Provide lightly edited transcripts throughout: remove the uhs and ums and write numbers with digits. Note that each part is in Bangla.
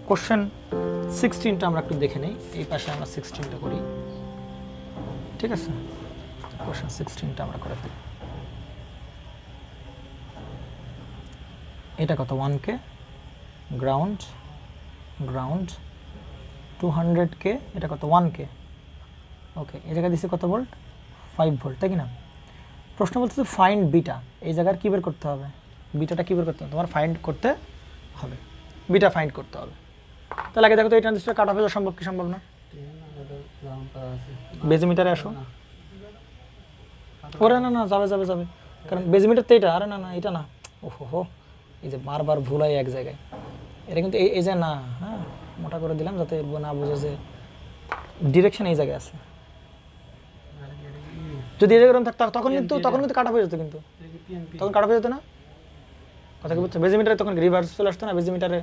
কোশ্চেন 16টা আমরা একটু দেখে নেই, এই পাশে আমরা 16টা করি, ঠিক আছে? কোশ্চেন 16টা আমরা করে দিই। এটা কত 1K গ্রাউন্ড, গ্রাউন্ড 200K, এটা কত 1K। ওকে, এই জায়গায় দিচ্ছে কত ভোল্ট? 5 ভোল্ট, তাই কি না? প্রশ্ন বলতেছে ফাইন্ড বিটা, এই জায়গার কী বের করতে হবে? বিটাটা কী বের করতে হবে? তোমার ফাইন্ড করতে হবে, বিটা ফাইন্ড করতে হবে। তাহলে আগে দেখো তো এই ট্রানজিস্টার কাট অফ হয়ে যাওয়া সম্ভব কি সম্ভব না? বেজিমিটারে আসো। ওরে না না, যাবে যাবে যাবে, কারণ বেজিমিটার তো এটা, আরে না না এটা না, ওহো হো, এই যে বারবার ভুল হয় এক জায়গায়, এটা কিন্তু এই যে না, হ্যাঁ মোটা করে দিলাম যাতে না বোঝে যে ডিরেকশন এই জায়গায় আছে। যদি এই জায়গায় থাকতো তখন কিন্তু কাট অফ হয়ে যেত, কিন্তু তখন কাট অফ হয়ে যেত না, কথা কি বুঝছো? বেজিমিটারে তখন রিভার্স চলে আসতো না, বেজিমিটারে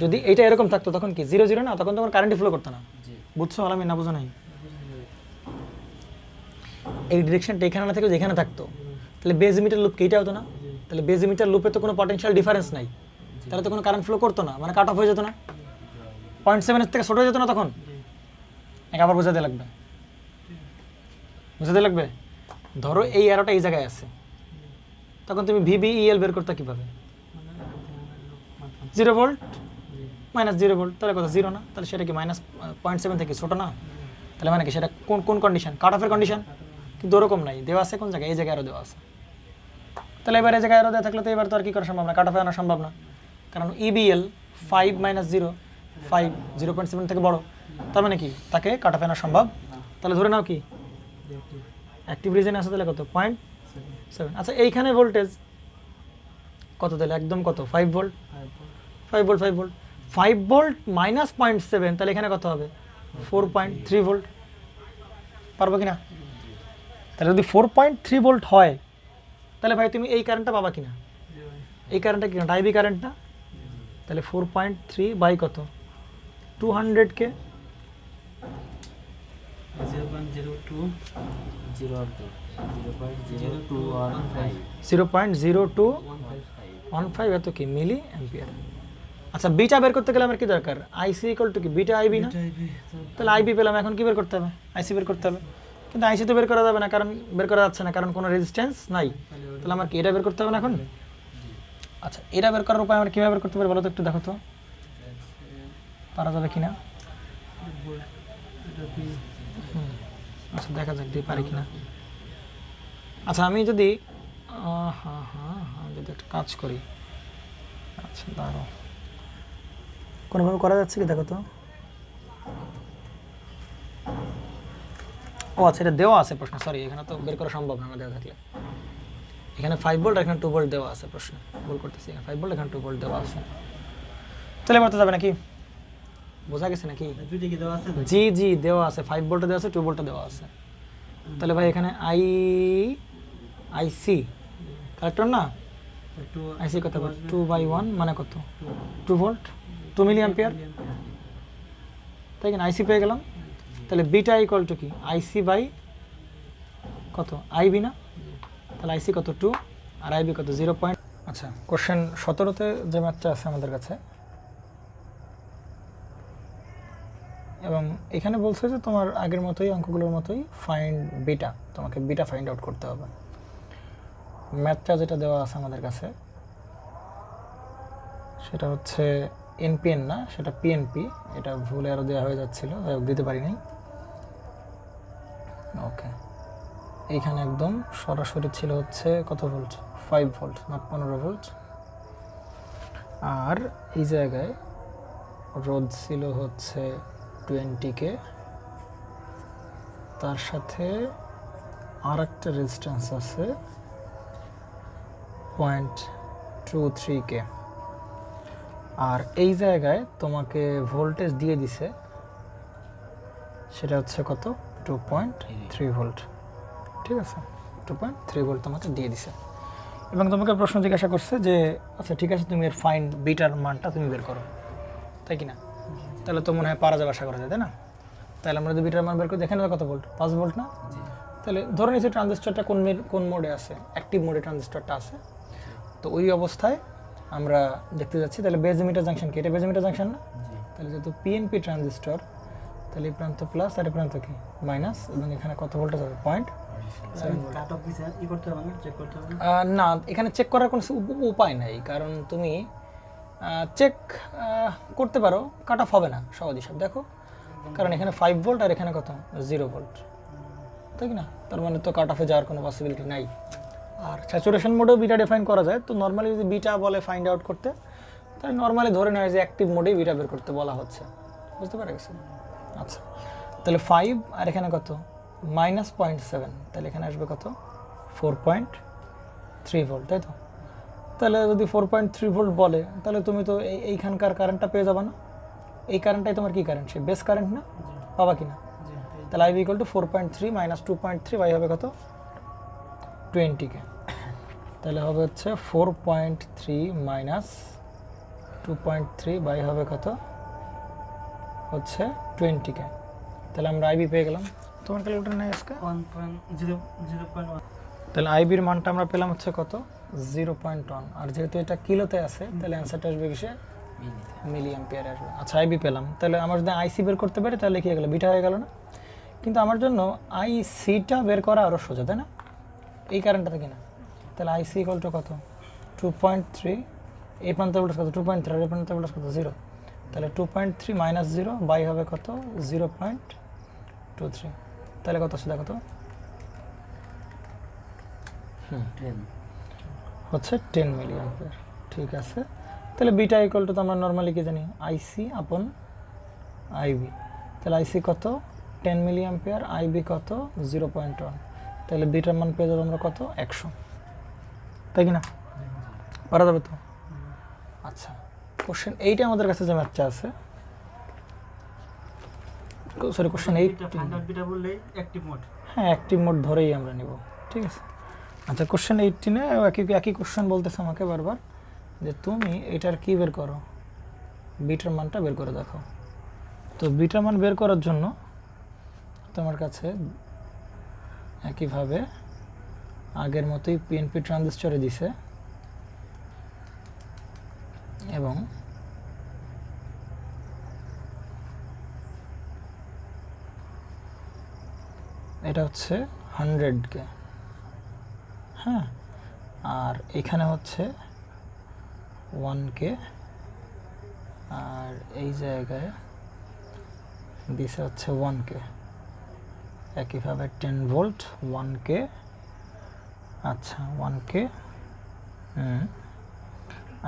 যদি এইটা এরকম থাকতো তখন কি 0 0 না, তখন তোমার কারেন্ট ফ্লো করতো না, বুঝছো? আমি না বুঝো নাই, এই ডিরেকশনটা এখানে না থেকে যেখানে থাকতো তাহলে বেজিমিটার লুপ কি এটা হতো না? তাহলে বেজিমিটার লুপে তো কোনো পটেনশিয়াল ডিফারেন্স নাই, তাহলে তো কোনো কারেন্ট ফ্লো করতো না, মানে কাট অফ হয়ে যেত না, 0.7 থেকে ছোট হয়ে যেত না তখন। আবার বোঝাতে লাগবে, বুঝাতে লাগবে। ধরো এই অ্যারোটা এই জায়গায় আছে, তখন তুমি VBEL বের করতে কীভাবে? 0 ভোল্ট মাইনাস 0 ভোল্ট, তাহলে কত 0 না? তাহলে সেটা কি মাইনাস 0.7 থেকে ছোটো না? তাহলে মানে কি সেটা কোন কন্ডিশন? কাট অফের কন্ডিশন। কিন্তু ওরকম নাই, দেওয়া আছে কোন জায়গায়? এই জায়গায় আরও দেওয়া আছে। তাহলে এবার এই জায়গায় আরও দেওয়া থাকলে তো এবার তো আর কি করা সম্ভব না, কাট অফে আনা সম্ভব না, কারণ EBL 5 মাইনাস 0 5 0.7 থেকে বড়, তার মানে কি তাকে কাট অফে আনা সম্ভব। তাহলে ধরে নাও কি অ্যাক্টিভ রিজনে আছে, তাহলে কত 0.7। আচ্ছা এইখানে ভোল্টেজ কত? তাহলে একদম কত 5 volt, 5 volt 5 volt 5 volt minus 0.7, তাহলে এখানে কত হবে? 4.3 ভোল্ট। পারবো কি না? তাহলে যদি 4.3 ভোল্ট হয় তাহলে ভাই তুমি এই কারেন্টটা পাবা কিনা? এই কারেন্টটা কি আইবি কারেন্ট না? তাহলে 4.3 বাই কত? 200K 0.0215 এত কি মিলি অ্যাম্পিয়ার। আচ্ছা বিটা বের করতে গেলে আমার কি দরকার? আইসি ইকুয়াল টু কি বিটা আইবি না? তাহলে আইবি পেলাম, এখন কি বের করতে হবে? আইসি বের করতে হবে, কিন্তু আইসি তো বের করা যাবে না, কারণ বের করা যাচ্ছে না, কারণ কোনো রেজিস্ট্যান্স নাই। তাহলে আমার কি এটা বের করতে হবে না এখন? আচ্ছা এটা বের করার উপায় আমরা কীভাবে বের করতে পারি বলো তো, একটু দেখো তো পারা যাবে কিনা। আচ্ছা দেখা যাক দিয়ে পারি কিনা। আচ্ছা আমি যদি যদি একটা কাজ করি, আচ্ছা দাঁড়াও, কোনোভাবে করা যাচ্ছে কি দেখো তো। ও আচ্ছা এটা দেওয়া আছে প্রশ্ন, সরি এখানে তো বের করা সম্ভব না দেওয়া থাকলে। এখানে 5 ভোল্ট, এখানে 2 ভোল্ট দেওয়া আছে প্রশ্ন, ভুল করতেছি, এখানে 5 ভোল্ট, এখানে 2 ভোল্ট দেওয়া আছে। তাহলে এবার তো যাবে নাকি? বোঝা গেছে নাকি? জি জি দেওয়া আছে, 5 ভোল্ট দেওয়া আছে, 2 ভোল্ট দেওয়া আছে। তাহলে ভাই এখানে আইসি কারেক্টর না? আইসি কত? 2/1 মানে কত? 2 ভোল্ট 2 মিলি অ্যাম্পিয়ার, তাই কিনা? আইসি পেয়ে গেলাম। তাহলে বিটা ইকুয়াল টু কি? আইসি বাই কত? আইবি না? তাহলে আইসি কত? 2 আর আইবি কত? 0. আচ্ছা কোশ্চেন 17তে যে ম্যাথটা আছে আমাদের কাছে, এবং এখানে বলছে যে তোমার আগের মতোই অঙ্কগুলোর মতোই ফাইন্ড বিটা, তোমাকে বিটা ফাইন্ড আউট করতে হবে। ম্যাথটা যেটা দেওয়া আছে আমাদের কাছে সেটা হচ্ছে এনপিএন না, সেটা পিএনপি, এটা ভুলে আরও দেওয়া হয়ে যাচ্ছিলো, দিতে পারি নাই। ওকে এইখানে একদম সরাসরি ছিল হচ্ছে কত ভোল্ট? 5 volt, not 15 volt. আর এই জায়গায় রোধ ছিল হচ্ছে 20K, তার সাথে আর একটা রেজিস্ট্যান্স আছে 0.23K। আর এই জায়গায় তোমাকে ভোল্টেজ দিয়ে দিছে সেটা হচ্ছে কত? 2.3 ভোল্ট, ঠিক আছে? 2.3 ভোল্ট তোমাকে দিয়ে দিছে, এবং তোমাকে প্রশ্ন জিজ্ঞাসা করছে যে আচ্ছা ঠিক আছে তুমি এর ফাইন্ড বিটার মানটা তুমি বের করো, তাই কি না? তাহলে তো মনে হয় পারা যাবে, আশা করা যায়, তাই না? তাহলে আমরা যদি বিটার মান বের করি, দেখেন কত ভোল্ট? 5 ভোল্ট না? তাহলে ধরে নিচ্ছি ট্রানজিস্টরটা কোন মোডে আছে? অ্যাক্টিভ মোডে ট্রানজিস্টরটা আছে। তো ওই অবস্থায় আমরা দেখতে যাচ্ছি। তাহলে বেজ এমিটার জাংশন কি? এটা বেজ এমিটার জাংশন না? তাহলে যেহেতু পিএনপি ট্রানজিস্টর, তাহলে এই প্রান্ত প্লাস আর এই প্রান্ত কি মাইনাস, এবং এখানে কত ভোল্টেজ হবে? পয়েন্ট না, এখানে চেক করার কোনো উপায় নাই, কারণ তুমি চেক করতে পারো, কাট অফ হবে না সহজ হিসাব দেখো, কারণ এখানে 5 ভোল্ট আর এখানে কত 0 ভোল্ট, তাই কি না? তার মানে তো কাট অফে যাওয়ার কোনো পসিবিলিটি নাই। আর স্যাচুরেশন মোডেও বিটা ডিফাইন করা যায়। তো নর্মালি যদি বিটা বলে ফাইন্ড আউট করতে, তাহলে নর্মালি ধরে নেয় যে অ্যাক্টিভ মোডেই বিটা বের করতে বলা হচ্ছে, বুঝতে পারা গেছে? আচ্ছা, তাহলে 5 আর এখানে কত -0.7, তাহলে এখানে আসবে কত 4.3 ভোল্ট, তাই তো? তাহলে যদি 4.3 ভোল্ট বলে, তাহলে তুমি তো এইখানকার কারেন্টটা পেয়ে যাবে না? এই কারেন্টটাই তোমার কি কারেন্ট? সে বেস কারেন্ট না? পাবা কি না? তাহলে আই ইকুয়াল টু 4.3 - 2.3 বাই হবে কত 20K। তাহলে হবে হচ্ছে 4.3 - 2.3 বাই হবে কত হচ্ছে 20K। তাহলে আমরা আইবি পেয়ে গেলাম। তোমার ক্যালকুলেটর নেই আজকে? 1.0.1। তাহলে আইবির মানটা আমরা পেলাম হচ্ছে কত 0.1, আর যেহেতু এটা কিলোতে আছে তাহলে অ্যান্সারটা আসবে কিসে? মিলি অ্যাম্পিয়ারে আসবে। আচ্ছা, আইবি পেলাম। তাহলে আমার যদি আইসি বের করতে পারি তাহলে কি হয়ে গেল? বিটা হয়ে গেল না? কিন্তু আমার জন্য আইসিটা বের করা আরও সোজা, তাই না? এই কারেন্টটা থেকে না। তাহলে আইসি ইকুয়াল টু কত 2.3, এই প্রান্ত ভোল্টেজ কত 2.3, আর এই প্রান্ত ভোল্টেজ কত 0, তাহলে 2.3 - 0 বাই হবে কত 0.23, তাহলে কত আসছে দেখো তো? হচ্ছে 10 মিলি অ্যাম্পিয়ার। ঠিক আছে, তাহলে বিটা ইকুয়াল টু তো আমরা নর্মালি কি জানি? আইসি আপন আইবি। তাহলে আইসি কত 10 মিলি অ্যাম্পিয়ার, আইবি কত 0.1, তাহলে বিটার মান পেয়ে যাবো আমরা কত 100, তাই কি না? পারা যাবে তো? আচ্ছা, কোশ্চেন 8 আমাদের কাছে যে ম্যাথটা আছে, সরি কোশ্চেন 8, হ্যাঁ অ্যাক্টিভ মোড ধরেই আমরা নিব, ঠিক আছে? আচ্ছা, কোশ্চেন 18-এ একই কোশ্চেন বলতেছে আমাকে বারবার যে তুমি এটার কি বের করো, বিটার মানটা বের করে দেখো। তো বিটার মান বের করার জন্য তোমার কাছে একইভাবে আগের মতোই পিএনপি ট্রানজিস্টরে দিছে, এবং এটা হচ্ছে 100K, হ্যাঁ, আর এখানে হচ্ছে 1K, আর এই জায়গায় দিছে হচ্ছে 1K, একইভাবে 10 ভোল্ট 1K, আচ্ছা 1K,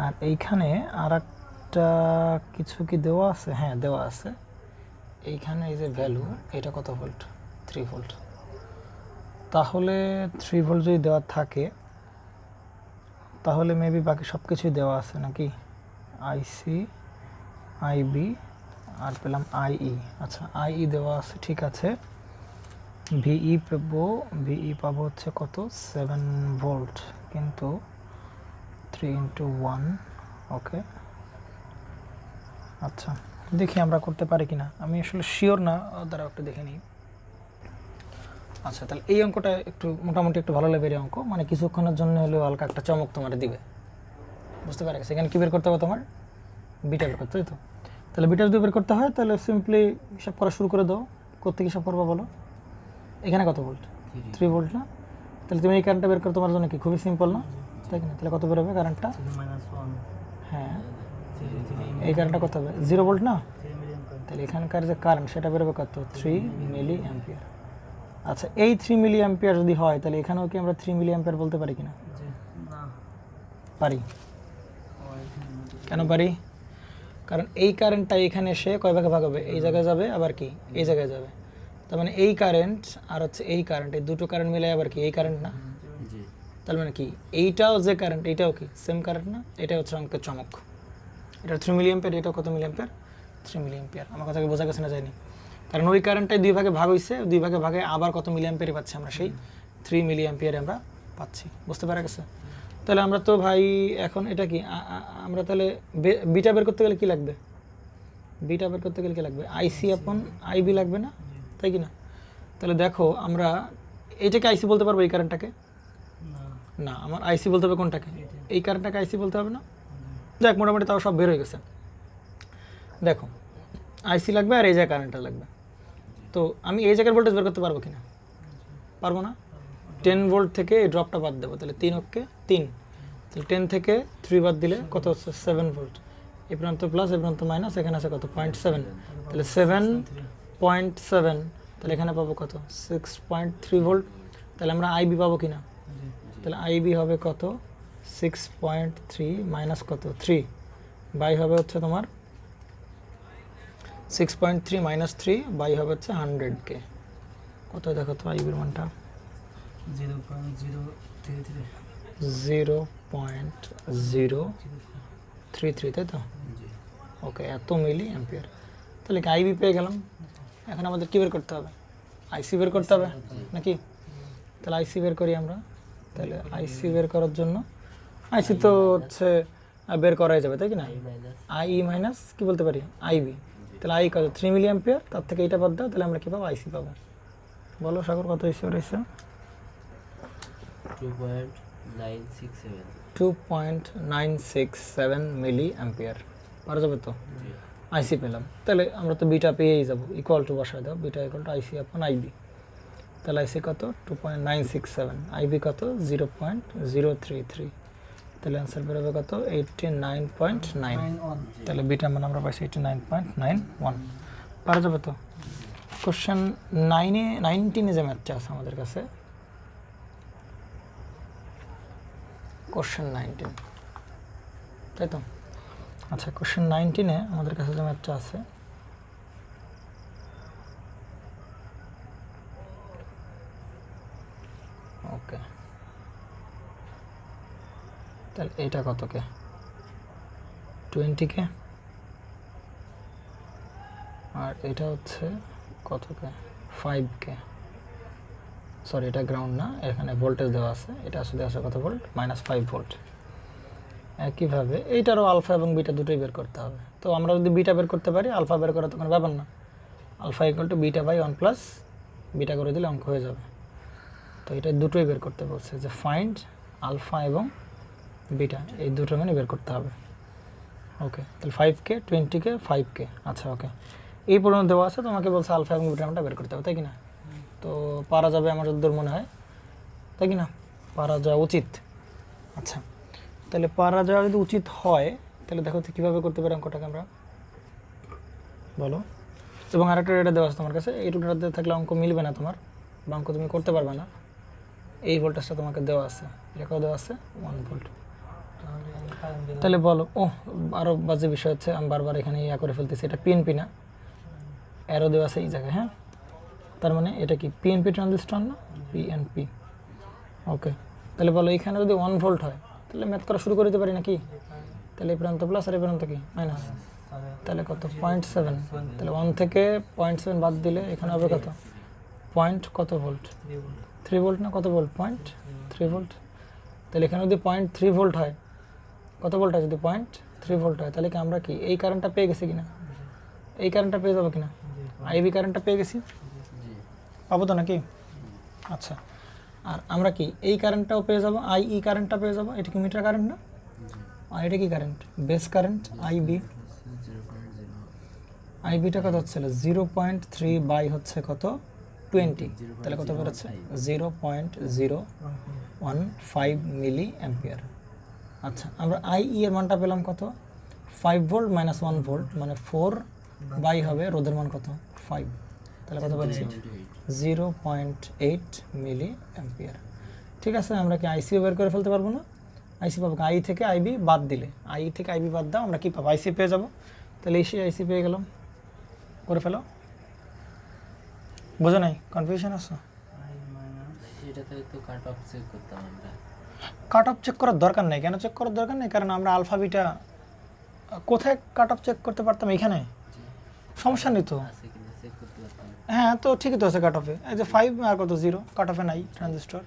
আর এইখানে আর একটা কিছু কি দেওয়া আছে? হ্যাঁ দেওয়া আছে, এইখানে এই যে ভ্যালু, এটা কত ভোল্ট? 3 ভোল্ট। তাহলে 3 ভোল্ট যদি দেওয়া থাকে তাহলে মেবি বাকি সব কিছুই দেওয়া আছে নাকি? আইসি, আইবি, আর পেলাম আইই। আচ্ছা, আইই দেওয়া আছে, ঠিক আছে। ভিই পাবো হচ্ছে কত 7 ভোল্ট, কিন্তু 3 × 1, ওকে। আচ্ছা, দেখি আমরা করতে পারি কিনা, আমি আসলে শিওর না, দ্বারা একটু দেখে নিই। আচ্ছা, তাহলে এই অঙ্কটা একটু মোটামুটি একটু ভালো লেভেলের অঙ্ক, মানে কিছুক্ষণের জন্য হলেও হালকা একটা চমক তোমার দিবে, বুঝতে পারে? সেখানে কী বের করতে হবে? তোমার বিটা বের করতে, তো তাহলে বিটা যদি বের করতে হয় তাহলে সিম্পলি হিসাব করা শুরু করে দাও। কোথেকে হিসাব করবো বলো? এখানে কত ভোল্ট? 3 ভোল্ট না? তাহলে তুমি এই কারেন্টটা বের করে তোমার জন্য কি খুবই সিম্পল না, তাই কি না? তাহলে কত বের হবে কারেন্টটা? হ্যাঁ, এই কারেন্টটা কত হবে? 0 ভোল্ট না? তাহলে এখানকার যে কারেন্ট সেটা বেরোবে কত 3 মিলি অ্যাম্পিয়ার। আচ্ছা, এই 3 মিলি অ্যাম্পিয়ার যদি হয় তাহলে এখানেও কি আমরা 3 মিলি অ্যাম্পিয়ার বলতে পারি কিনা? পারি। কেন পারি? কারণ এই কারেন্টটা এখানে এসে কয় ভাগে ভাগ হবে? এই জায়গায় যাবে, আবার কি এই জায়গায় যাবে। তার মানে এই কারেন্ট আর হচ্ছে এই কারেন্ট, এই দুটো কারেন্ট মিলে আবার কি এই কারেন্ট না? তার মানে কি এইটাও যে কারেন্ট এইটাও কি সেম কারেন্ট না? এটা হচ্ছে অঙ্কের চমক। এটা 3 মিলি অ্যাম্পিয়ার, এটাও কত মিলি অ্যাম্পিয়ার? 3 মিলি অ্যাম্পিয়ার। আমার কথাকে বোঝা গেছে না? যায়নি? কারণ ওই কারেন্টটাই 2 ভাগে ভাগ হয়েছে, 2 ভাগে ভাগে আবার কত মিলি অ্যাম্পিয়ারে পাচ্ছি আমরা? সেই 3 মিলি অ্যাম্পিয়ারে আমরা পাচ্ছি, বুঝতে পারা গেছে? তাহলে আমরা তো ভাই এখন এটা কি আমরা তাহলে বিটা বের করতে গেলে কি লাগবে? বিটা বের করতে গেলে কি লাগবে? আইসি আপন আইবি লাগবে না, তাই কি না? তাহলে দেখো আমরা এইটাকে আইসি বলতে পারবো, এই কারেন্টটাকে না? আমার আইসি বলতে হবে কোনটাকে? এই কারেন্টটাকে আইসি বলতে হবে না? যাক মোটামুটি তাও সব বের হয়ে গেছে। দেখো আইসি লাগবে আর এই জায়গায় কারেন্টটা লাগবে। তো আমি এই জায়গার ভোল্টেজ বের করতে পারবো কিনা? পারবো না। 10 ভোল্ট থেকে এই ড্রপটা বাদ দেবো, তাহলে 3 ওকে 3, তাহলে 10 থেকে 3 বাদ দিলে কত হচ্ছে 7 ভোল্ট। এই প্রান্ত প্লাস এই প্রান্ত মাইনাস, এখানে আছে কত 0.7, তাহলে 7.7, তাহলে এখানে পাবো কত 6.3 ভোল্ট। তাহলে আমরা আইবি পাবো কিনা? তাহলে আইবি হবে কত 6.3 মাইনাস কত 3 বাই হবে হচ্ছে তোমার 6.3 মাইনাস 3 বাই হবে হচ্ছে 100K। কত দেখো তো আইবির মানটা 0.033, তাই তো? ওকে, এত মিলি অ্যাম্পিয়ার। তাহলে কি আইবি পেয়ে গেলাম। এখন আমাদের কী বের করতে হবে? আইসি বের করতে হবে নাকি? তাহলে আইসি বের করি আমরা। তাহলে আইসি বের করার জন্য আইসি তো হচ্ছে বের করাই যাবে, তাই কি না? আই মাইনাস কী বলতে পারি আইবি। তাহলে আই কত 3 মিলি অ্যাম্পিয়ার, তার থেকে এইটা বাদ দাও, তাহলে আমরা কী পাবো? আইসি পাবো। বলো সাগর কত হয়েছে? ওর হয়েছে 2.967 মিলি অ্যাম্পিয়ার। পারা যাবে তো? আইসি পেলাম। তাহলে আমরা তো বিটা পেয়েই যাবো, ইকুয়াল টু বসায় দাও, বিটা ইকুয়াল টু আইসি আপন আইবি। তাহলে আইসি কত 2.967, আইবি কত 0.033, তাহলে অ্যান্সার বেরোবে কত 89.9। তাহলে বিটা মানে আমরা পাইছি 89.91। পারা যাবে তো? কোশ্চেন 19 যে ম্যাথটা আছে আমাদের কাছে, কোশ্চেন 19, তাই তো? আচ্ছা, কোশ্চেন 19 আমাদের কাছে যে ম্যাথটা আছে, ওকে, তাহলে এইটা কতকে 20K, আর এটা হচ্ছে কতকে 5K। সরি, এটা গ্রাউন্ড না, এখানে ভোল্টেজ দেওয়া আছে, এটা আসলে আছে কত ভোল্ট -5 ভোল্ট। একইভাবে এইটারও আলফা এবং বিটা দুটোই বের করতে হবে। তো আমরা যদি বিটা বের করতে পারি, আলফা বের করা তো কোনো ব্যাপার না। Alpha equal to beta by 1 plus beta করে দিলে অঙ্ক হয়ে যাবে। তো এটা দুটোই বের করতে বলছে, যে ফাইন্ড আলফা এবং বিটা, এই দুটো মানে বের করতে হবে। ওকে, তাহলে 5K 20K 5K। আচ্ছা, ওকে, এই পর্যন্ত দেওয়া আছে, তোমাকে বলছে আলফা এবং বিটা বের করতে হবে, তাই কি না? তো পারা যাবে আমার যতদূর মনে হয়, তাই কি না? পারা যাওয়া উচিত। আচ্ছা, তাহলে পারা যাওয়া যদি উচিত হয়, তাহলে দেখো তো কীভাবে করতে পারি অঙ্কটাকে আমরা, বলো। এবং আরেকটা ডেটা দেওয়া আছে তোমার কাছে, এই ডেটা থাকলে অঙ্ক মিলবে না তোমার, বা অঙ্ক তুমি করতে পারবে না। এই ভোল্টেজটা তোমাকে দেওয়া আছে, এটাকেও দেওয়া আছে 1 ভোল্ট। তাহলে বলো, ও আরও বাজে বিষয় হচ্ছে, আমি বারবার এখানে ইয়া করে ফেলতেছি, এটা পিএনপি না, অ্যারো দেওয়া আছে এই জায়গায়, হ্যাঁ? তার মানে এটা কি পিএনপি ট্রানজিস্টর না? পিএনপি। ওকে, তাহলে বলো এখানে যদি 1 ভোল্ট হয়, তাহলে ম্যাথ করা শুরু করে দিতে পারি নাকি? তাহলে এই প্রান্ত প্লাস আর এই প্রান্ত কি মাইনাস, তাহলে কত 0.7, তাহলে 1 থেকে 0.7 বাদ দিলে এখানে হবে কত কত ভোল্ট? 3 ভোল্ট না, কত ভোল্ট 0.3 ভোল্ট। তাহলে এখানে যদি 0.3 ভোল্ট হয়, কত ভোল্ট হয় যদি 0.3 ভোল্ট হয়, তাহলে কি আমরা কি এই কারেন্টটা পেয়ে গেছি কিনা? এই কারেন্টটা পেয়ে যাবো কিনা? আইবি কারেন্টটা পেয়ে গেছি, পাবো তো নাকি? আচ্ছা, আর আমরা কি এই কারেন্টটাও পেয়ে যাবো, আইই কারেন্টটা পেয়ে যাবো। এটা কি মিটার কারেন্ট না? আর এটা কি কারেন্ট? Base current IB. আইবিটা কত হচ্ছিল 0.3 বাই হচ্ছে কত 20, তাহলে কত বেরোচ্ছে 0.015 মিলি অ্যাম্পিয়ার। আচ্ছা, আমরা আইই এর মানটা পেলাম কত 5 ভোল্ট মাইনাস 1 ভোল্ট, মানে 4 বাই হবে রোধের মান কত 5, তাহলে কত পাচ্ছি 0.8 মিলি অ্যাম্পিয়ার। ঠিক আছে, আমরা কি আইসিও বের করে ফেলতে পারবো না? আইসি পাবো, আই থেকে আইবি বাদ দিলে, আই থেকে আইবি বাদ দাও, আমরা কি পাবো আইসি পেয়ে যাবো। তাহলে এই আইসি পেয়ে গেলাম, করে ফেলো। বোঝো নাই? কনফিউশন আছে? কাট অফ চেক করার দরকার নেই। কেন চেক করার দরকার নেই? কারণ আমরা আলফা বিটা কোথায় কাট অফ চেক করতে পারতাম, এখানে সমস্যা নেই তো। হ্যাঁ, তো ঠিকই তো আছে কাট অফে, এই যে 5 আর কত 0, কাট অফে নাই ট্রানজিস্টর।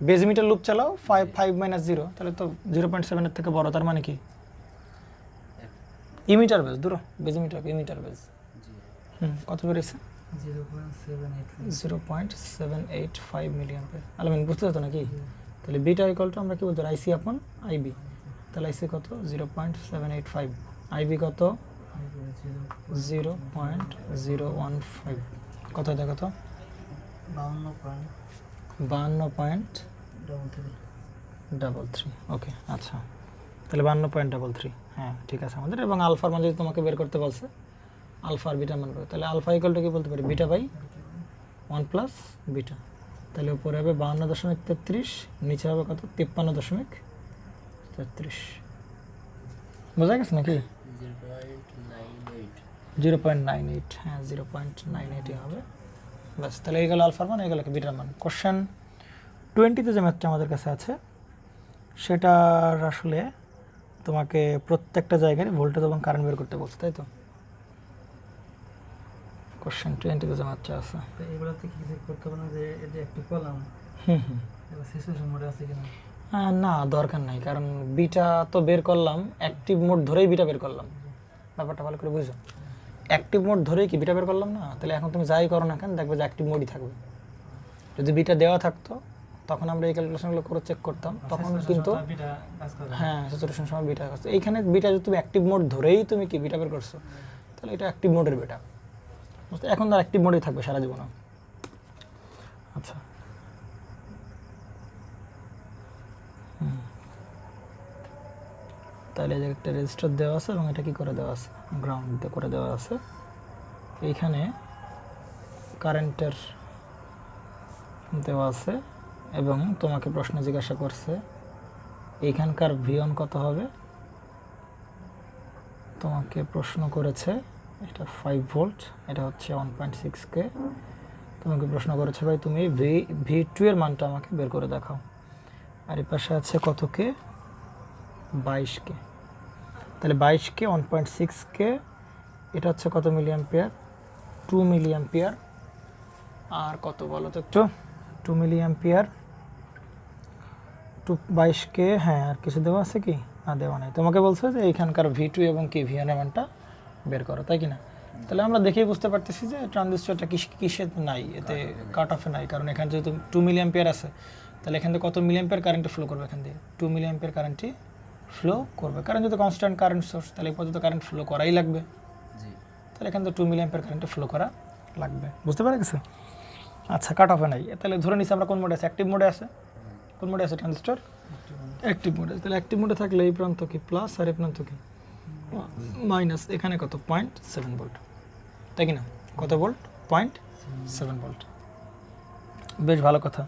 বেজমিটার লুপ চালাও 5 মাইনাস 0, তাহলে তো 0.7 এর থেকে বড়, তার মানে কি ইমিটার বেজ দূর, বেজমিটার ইমিটার বেজ। কত বেরিয়েছে 0.785 মিলি অ্যাম্পিয়ার। আলামিন বুঝতে হতো নাকি? তাহলে বিটা ইকুয়াল টু আমরা কি বলতে আইসি আপন আইবি। তাহলে আইসি কত 0.785, আইবি কত 0.015, কত দেখো তো 52.33, ওকে আচ্ছা তাহলে 52.33, হ্যাঁ ঠিক আছে আমাদের। এবং আলফার মান যদি তোমাকে বের করতে বলছে, আলফা আর বিটার মান বের, তাহলে আলফা ইকুয়াল টু কি বলতে পারি বিটা বাই 1 প্লাস বিটা, তাহলে উপরে হবে 52.33, নিচে হবে কত 53.33, বোঝা গেছে নাকি 0.98, হ্যাঁ 0.98 হবে ব্যাস। তাহলে এই গেল আলফার মান, এই গেল বিটার মান। কোশ্চেন 20-তে যে ম্যাথটা আমাদের কাছে আছে সেটার আসলে তোমাকে প্রত্যেকটা জায়গায় ভোল্টেজ এবং কারেন্ট বের করতে বলছে, তাই তো? কোশ্চেন 20-তে যে ম্যাথটা আছে এগুলোতে কি কিছু করতে হবে না, যে এটা একটু কলাম এবার সিচুয়েশন মোডে আছে কিনা? না দরকার নাই, কারণ বিটা তো বের করলাম, অ্যাক্টিভ মোড ধরেই বিটা বের করলাম, ব্যাপারটা ভালো করে বুঝো। অ্যাক্টিভ মোড ধরেই কি বিটা বের করলাম না, তাহলে এখন তুমি যাই করো না কেন দেখবে যে অ্যাক্টিভ মোডই থাকবে। যদি বিটা দেওয়া থাকতো তখন আমরা এই ক্যালকুলেশনগুলো করে চেক করতাম, তখন কিন্তু হ্যাঁ স্যাচুরেশন সময় বিটা করছে। এইখানে বিটা যদি তুমি অ্যাক্টিভ মোড ধরেই তুমি কি বিটা বের করছো, তাহলে এটা অ্যাক্টিভ মোডের বিটা, এখন তো অ্যাক্টিভ মোডেই থাকবে সারা জীবন। আচ্ছা তাহলে যে একটা রেজিস্টার দেওয়া আছে এবং এটা কি করে দেওয়া আছে গ্রাউন্ড করে দেওয়া আছে। এইখানে কারেন্টের দেওয়া আছে এবং তোমাকে প্রশ্ন জিজ্ঞাসা করছে এইখানকার V1 কত হবে, তোমাকে প্রশ্ন করেছে এটা 5 ভোল্ট, এটা হচ্ছে 1.6K, তোমাকে প্রশ্ন করেছে ভাই তুমি V2 এর মানটা আমাকে বের করে দেখাও। আর এই পাশে আছে কত কে 22K, তাহলে 22K 1.6K, এটা হচ্ছে কত মিলি অ্যাম্পিয়ার 2 মিলি অ্যাম্পিয়ার, আর কত বলো তো একটু 2 মিলি অ্যাম্পিয়ার 22K, হ্যাঁ আর কিছু দেওয়া আছে কি না দেওয়া নাই, তোমাকে বলছে যে এইখানকার V2 এবং কি V1 এর মানটা বের করো, তাই কি না? তাহলে আমরা দেখেই বুঝতে পারতেছি যে ট্রানজিস্টরটা কিসে নাই, এতে কাট অফে নাই, কারণ এখানে যেহেতু 2 মিলি অ্যাম্পিয়ার আছে, তাহলে এখান থেকে কত মিলি অ্যাম্পিয়ার কারেন্ট ফ্লো করবে, এখান থেকে 2 মিলি অ্যাম্পিয়ার কারেন্টই ফ্লো করবে, কারণ যেহেতু কনস্ট্যান্ট কারেন্ট সোর্স, তাহলে এই পর্যন্ত কারেন্ট ফ্লো করাই লাগবে, তাহলে এখান থেকে 2 মিলি অ্যাম্পিয়ার কারেন্ট ফ্লো করা লাগবে, বুঝতে পারা গেছে? আচ্ছা কাট অফে নাই, তাহলে ধরে নিচ্ছি আমরা কোন মোডে আছে, অ্যাক্টিভ মোডে আছে। কোন মোডে আছে ট্রানজিস্টর? অ্যাক্টিভ মোডে। তাহলে অ্যাক্টিভ মোডে থাকলে এই প্রান্ত কি প্লাস আর এই প্রান্ত কি মাইনাস, এখানে কত 0.7 ভোল্ট, তাই কি না? কত ভোল্ট 0.7 ভোল্ট, বেশ ভালো কথা।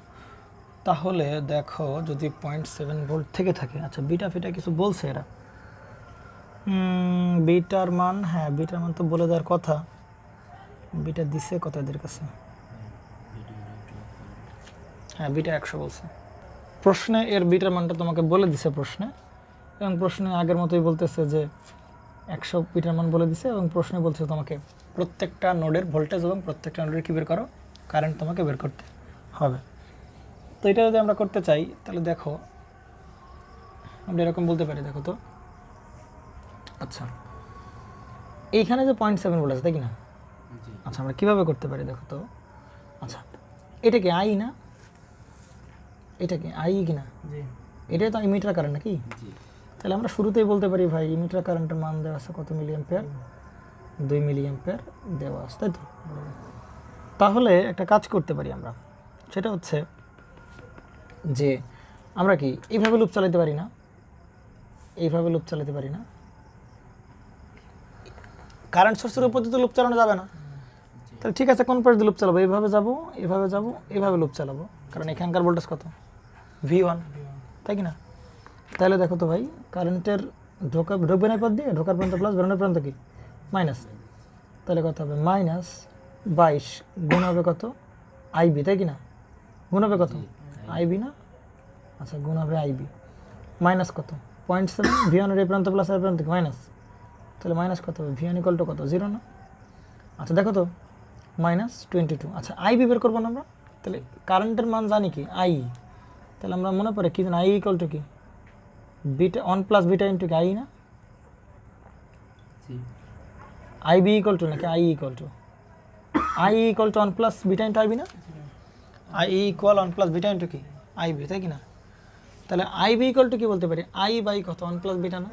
তাহলে দেখো যদি 0.7 ভোল্ট থেকে থাকে, আচ্ছা বিটা ফিটা কিছু বলছে এরা, বিটার মান, হ্যাঁ বিটার মান তো বলে দেওয়ার কথা, বিটা দিছে কত এদের কাছে, হ্যাঁ বিটা 100 বলছে প্রশ্নে, এর বিটার মানটা তোমাকে বলে দিছে প্রশ্নে, এবং প্রশ্নে আগের মতোই বলতেছে যে 100 বিটার মান বলে দিছে, এবং প্রশ্নে বলছে তোমাকে প্রত্যেকটা নোডের ভোল্টেজ এবং প্রত্যেকটা নোডের কি বের করো কারেন্ট তোমাকে বের করতে হবে। তো এটা যদি আমরা করতে চাই তাহলে দেখো আমরা এরকম বলতে পারি, দেখো তো আচ্ছা এইখানে যে 0.7 ভোল্ট আছে তাই কি না, আচ্ছা আমরা কীভাবে করতে পারি দেখো তো, আচ্ছা এটা কি আই না, এটা কি আই কি না, এটাই তো ইমিটার কারেন্ট নাকি, তাহলে আমরা শুরুতেই বলতে পারি ভাই ইমিটার কারেন্টের মান দেওয়া আছে কত মিলি অ্যাম্পিয়ার 2 মিলি অ্যাম্পিয়ার দেওয়া আছে, তাই তো? তাহলে একটা কাজ করতে পারি আমরা, সেটা হচ্ছে যে আমরা কি এইভাবে লুপ চালাতে পারি না, এইভাবে লুপ চালাতে পারি না, কারেন্ট সোর্সের উপর তো লুপ চালানো যাবে না, তাহলে ঠিক আছে কোন পাশ দিয়ে লুপ চালাবো, এইভাবে যাবো এভাবে যাবো এভাবে লুপ চালাবো, কারণ এখানকার ভোল্টেজ কত V1, তাই কি না? তাহলে দেখো তো ভাই কারেন্টের ঢুকবে না পথ দিয়ে, ঢোকার প্রান্ত প্লাস বেরোনোর প্রান্ত কি মাইনাস, তাহলে কত হবে -22 গুণ হবে কত আইবি, তাই কি না? গুণ হবে কত আইবি না, আচ্ছা গুণ হবে আইবি মাইনাস কত 0.7, V1 এর এই প্রান্ত প্লাস আর প্রান্ত কি মাইনাস, তাহলে মাইনাস কত হবে V1 ইকুয়াল টু কত 0 না, আচ্ছা দেখো তো -22, আচ্ছা আইবি বের করবো না আমরা, তাহলে কারেন্টের মান জানি কি আই, তাহলে আমরা মনে পড়ে কি জানি আই ইকুয়াল টু কি বিটা 1 প্লাস বিটা ইন্টু কি আই না, আইবি ইকুয়াল টু নাকি I equal to 1 plus beta into IB না, I equal 1 plus beta into কি আইবি, তাই কি না? তাহলে আই বি ইকুয়াল টু কী বলতে পারি, আই বাই কত 1 প্লাস বিটা না,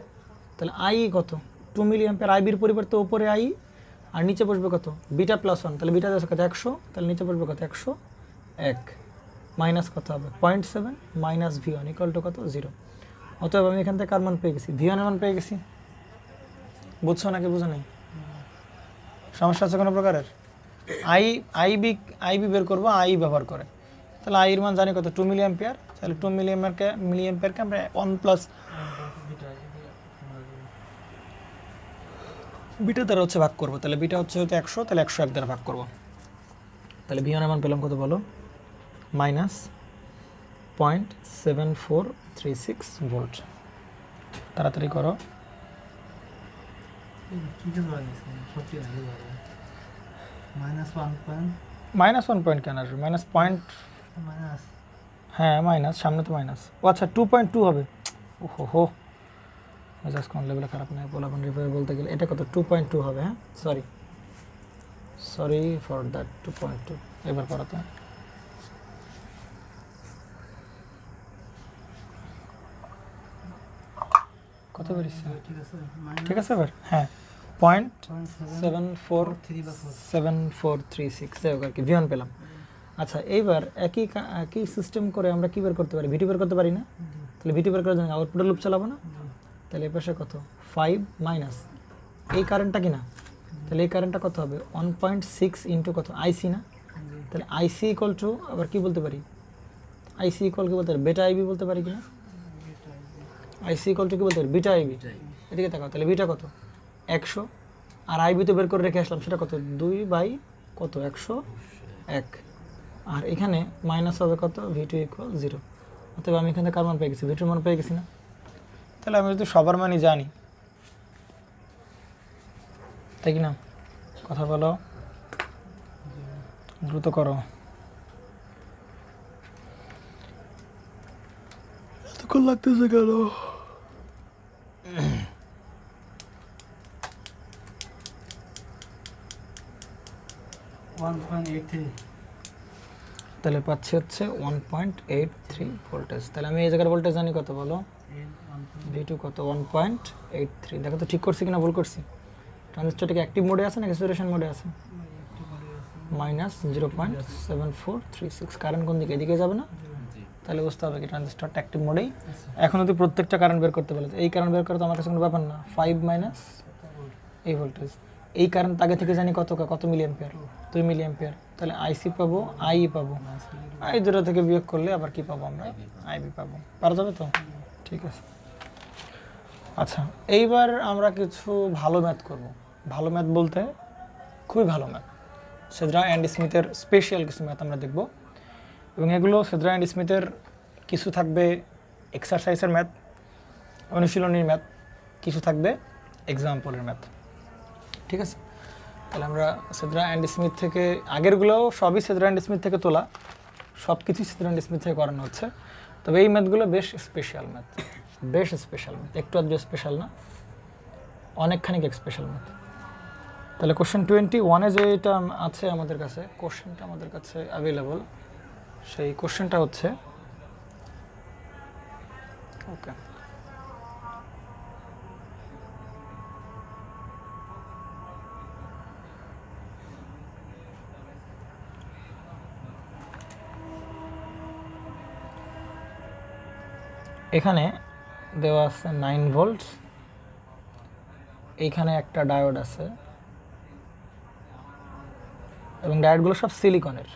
তাহলে আই কত 2 মিলি অ্যাম্পিয়ার, আই বির পরিবর্তে উপরে আই আর নিচে বসবে কত বিটা প্লাস 1, তাহলে বিটা আছে কত 100, তাহলে নিচে বসবে কত 101 মাইনাস কত হবে 0.7 মাইনাস ভি1 ইকুয়াল টু কত 0। অতএব আমি এখান থেকে কার মান পেয়ে গেছি, ভি1 এর মান পেয়ে গেছি। বুঝছো নাকি বুঝো নাই? সমস্যা আছে কোনো প্রকারের? আই বি বের করবো, আই ব্যবহার করে, তাহলে আই এর মান জানি কত 2 মিলি অ্যাম্পিয়ার, তাহলে 2 মিলি অ্যাম্পিয়ারকে আমরা 1 প্লাস বিটা দ্বারা হচ্ছে ভাগ করবো, তাহলে বিটা হচ্ছে 100, তাহলে 101 দ্বারা ভাগ করবো, তাহলে ভি1 এর মান পেলাম কত বলো, মাইনাস 0.7436 ভোল্ট। তাড়াতাড়ি করো। মাইনাস 1 পয়েন্ট কেন আসবে, মাইনাস পয়েন্ট, হ্যাঁ মাইনাস, সামনে তো মাইনাস, ও আচ্ছা 2.2 হবে। ওহো হো, মেজাজ কোন লেভেলে খারাপ নাই, বলাবন রিপেয়ার বলতে গেলে এটা কত 2.2 হবে। হ্যাঁ সরি ফর দ্যাট 2.2। এবার করো তো, কত বেরিয়েছে, ঠিক আছে এবার, হ্যাঁ 0.7436 যাই হোক আর কি, ভি1 পেলাম। আচ্ছা এইবার একই সিস্টেম করে আমরা কী বের করতে পারি, ভিটি বের করতে পারি না, তাহলে ভিটি বের করার জন্য আউটপুটের লুপ চালাবো না, তাহলে এই পাশে কত 5 মাইনাস এই কারেন্টটা কি না, তাহলে এই কারেন্টটা কত হবে 1.6 ইন্টু কত আইসি না, তাহলে আইসি ইকুয়াল টু আবার কি বলতে পারি, আইসি ইকুয়াল কি বলতে পারি, বেটা আইবি বলতে পারি কিনা, আইসি ইকুয়াল টু কি বলতে পারি বিটা আইবি। এদিকে তাকাও, তাহলে বিটা কত 100, আর আইবি তো বের করে রেখে আসলাম, সেটা কত 2 বাই কত 101, আর এখানে মাইনাস হবে কত ভি2 ইকুয়াল 0। অতএব আমি এখানে কার মান পেয়ে গেছি, ভি2 মান পেয়ে গেছি না, তাহলে আমি যদি সবার মানই জানি, তাই কি না, কথা বলো, দ্রুত করো, এতক্ষণ লাগতেছে কেন? তাহলে পাচ্ছি হচ্ছে 1.83 ভোল্টেজ। তাহলে আমি এই জায়গার ভোল্টেজ জানি কত বলো, ভি2 কত 1.83। দেখো তো ঠিক করছি কিনা ভুল করছি, ট্রানজিস্টরটা কি অ্যাক্টিভ মোডে আছে নাকি স্যাচুরেশন মোডে আছে, মাইনাস 0.7436, কারেন্ট কোন দিকে, এদিকে যাবে না, তাহলে বুঝতে হবে কি ট্রানজিস্টরটা অ্যাক্টিভ মোডেই। এখন যদি প্রত্যেকটা কারেন্ট বের করতে বলে, এই কারেন্ট বের করা তো আমার কাছে কোনো ব্যাপার না, 5 মাইনাস এই ভোল্টেজ, এই কারেন্ট আগে থেকে জানি কত মিলি অ্যাম্পিয়ার 2 মিলি অ্যাম্পিয়ার, তাহলে আইসি পাবো, আই পাবো, আই দুটো থেকে বিয়োগ করলে আবার কি পাবো আমরা, আইবি পাবো, পারা যাবে তো, ঠিক আছে। আচ্ছা এইবার আমরা কিছু ভালো ম্যাথ করব, ভালো ম্যাথ বলতে খুবই ভালো ম্যাথ, সেদ্রা অ্যান্ড স্মিথের স্পেশাল কিছু ম্যাথ আমরা দেখব, এবং এগুলো সেদ্রা অ্যান্ড স্মিথের কিছু থাকবে এক্সারসাইজের ম্যাথ, অনুশীলনীর ম্যাথ, কিছু থাকবে এক্সাম্পলের ম্যাথ, ঠিক আছে। তাহলে আমরা সেদ্রা অ্যান্ড স্মিথ থেকে, আগেরগুলোও সবই সেদ্রা অ্যান্ড স্মিথ থেকে তোলা, সব কিছুই সেদ্রা অ্যান্ড স্মিথ থেকে করানো হচ্ছে, তবে এই ম্যাথগুলো বেশ স্পেশাল ম্যাথ, বেশ স্পেশাল ম্যাথ, একটু আধটু স্পেশাল না, অনেকখানি স্পেশাল ম্যাথ। তাহলে কোশ্চেন 21-এ যেটা আছে আমাদের কাছে, কোশ্চেনটা আমাদের কাছে অ্যাভেলেবল, সেই কোশ্চেনটা হচ্ছে, ওকে এখানে দেওয়া আছে 9 ভোল্ট, এইখানে একটা ডায়োড আছে, এবং ডায়োডগুলো সব সিলিকনের,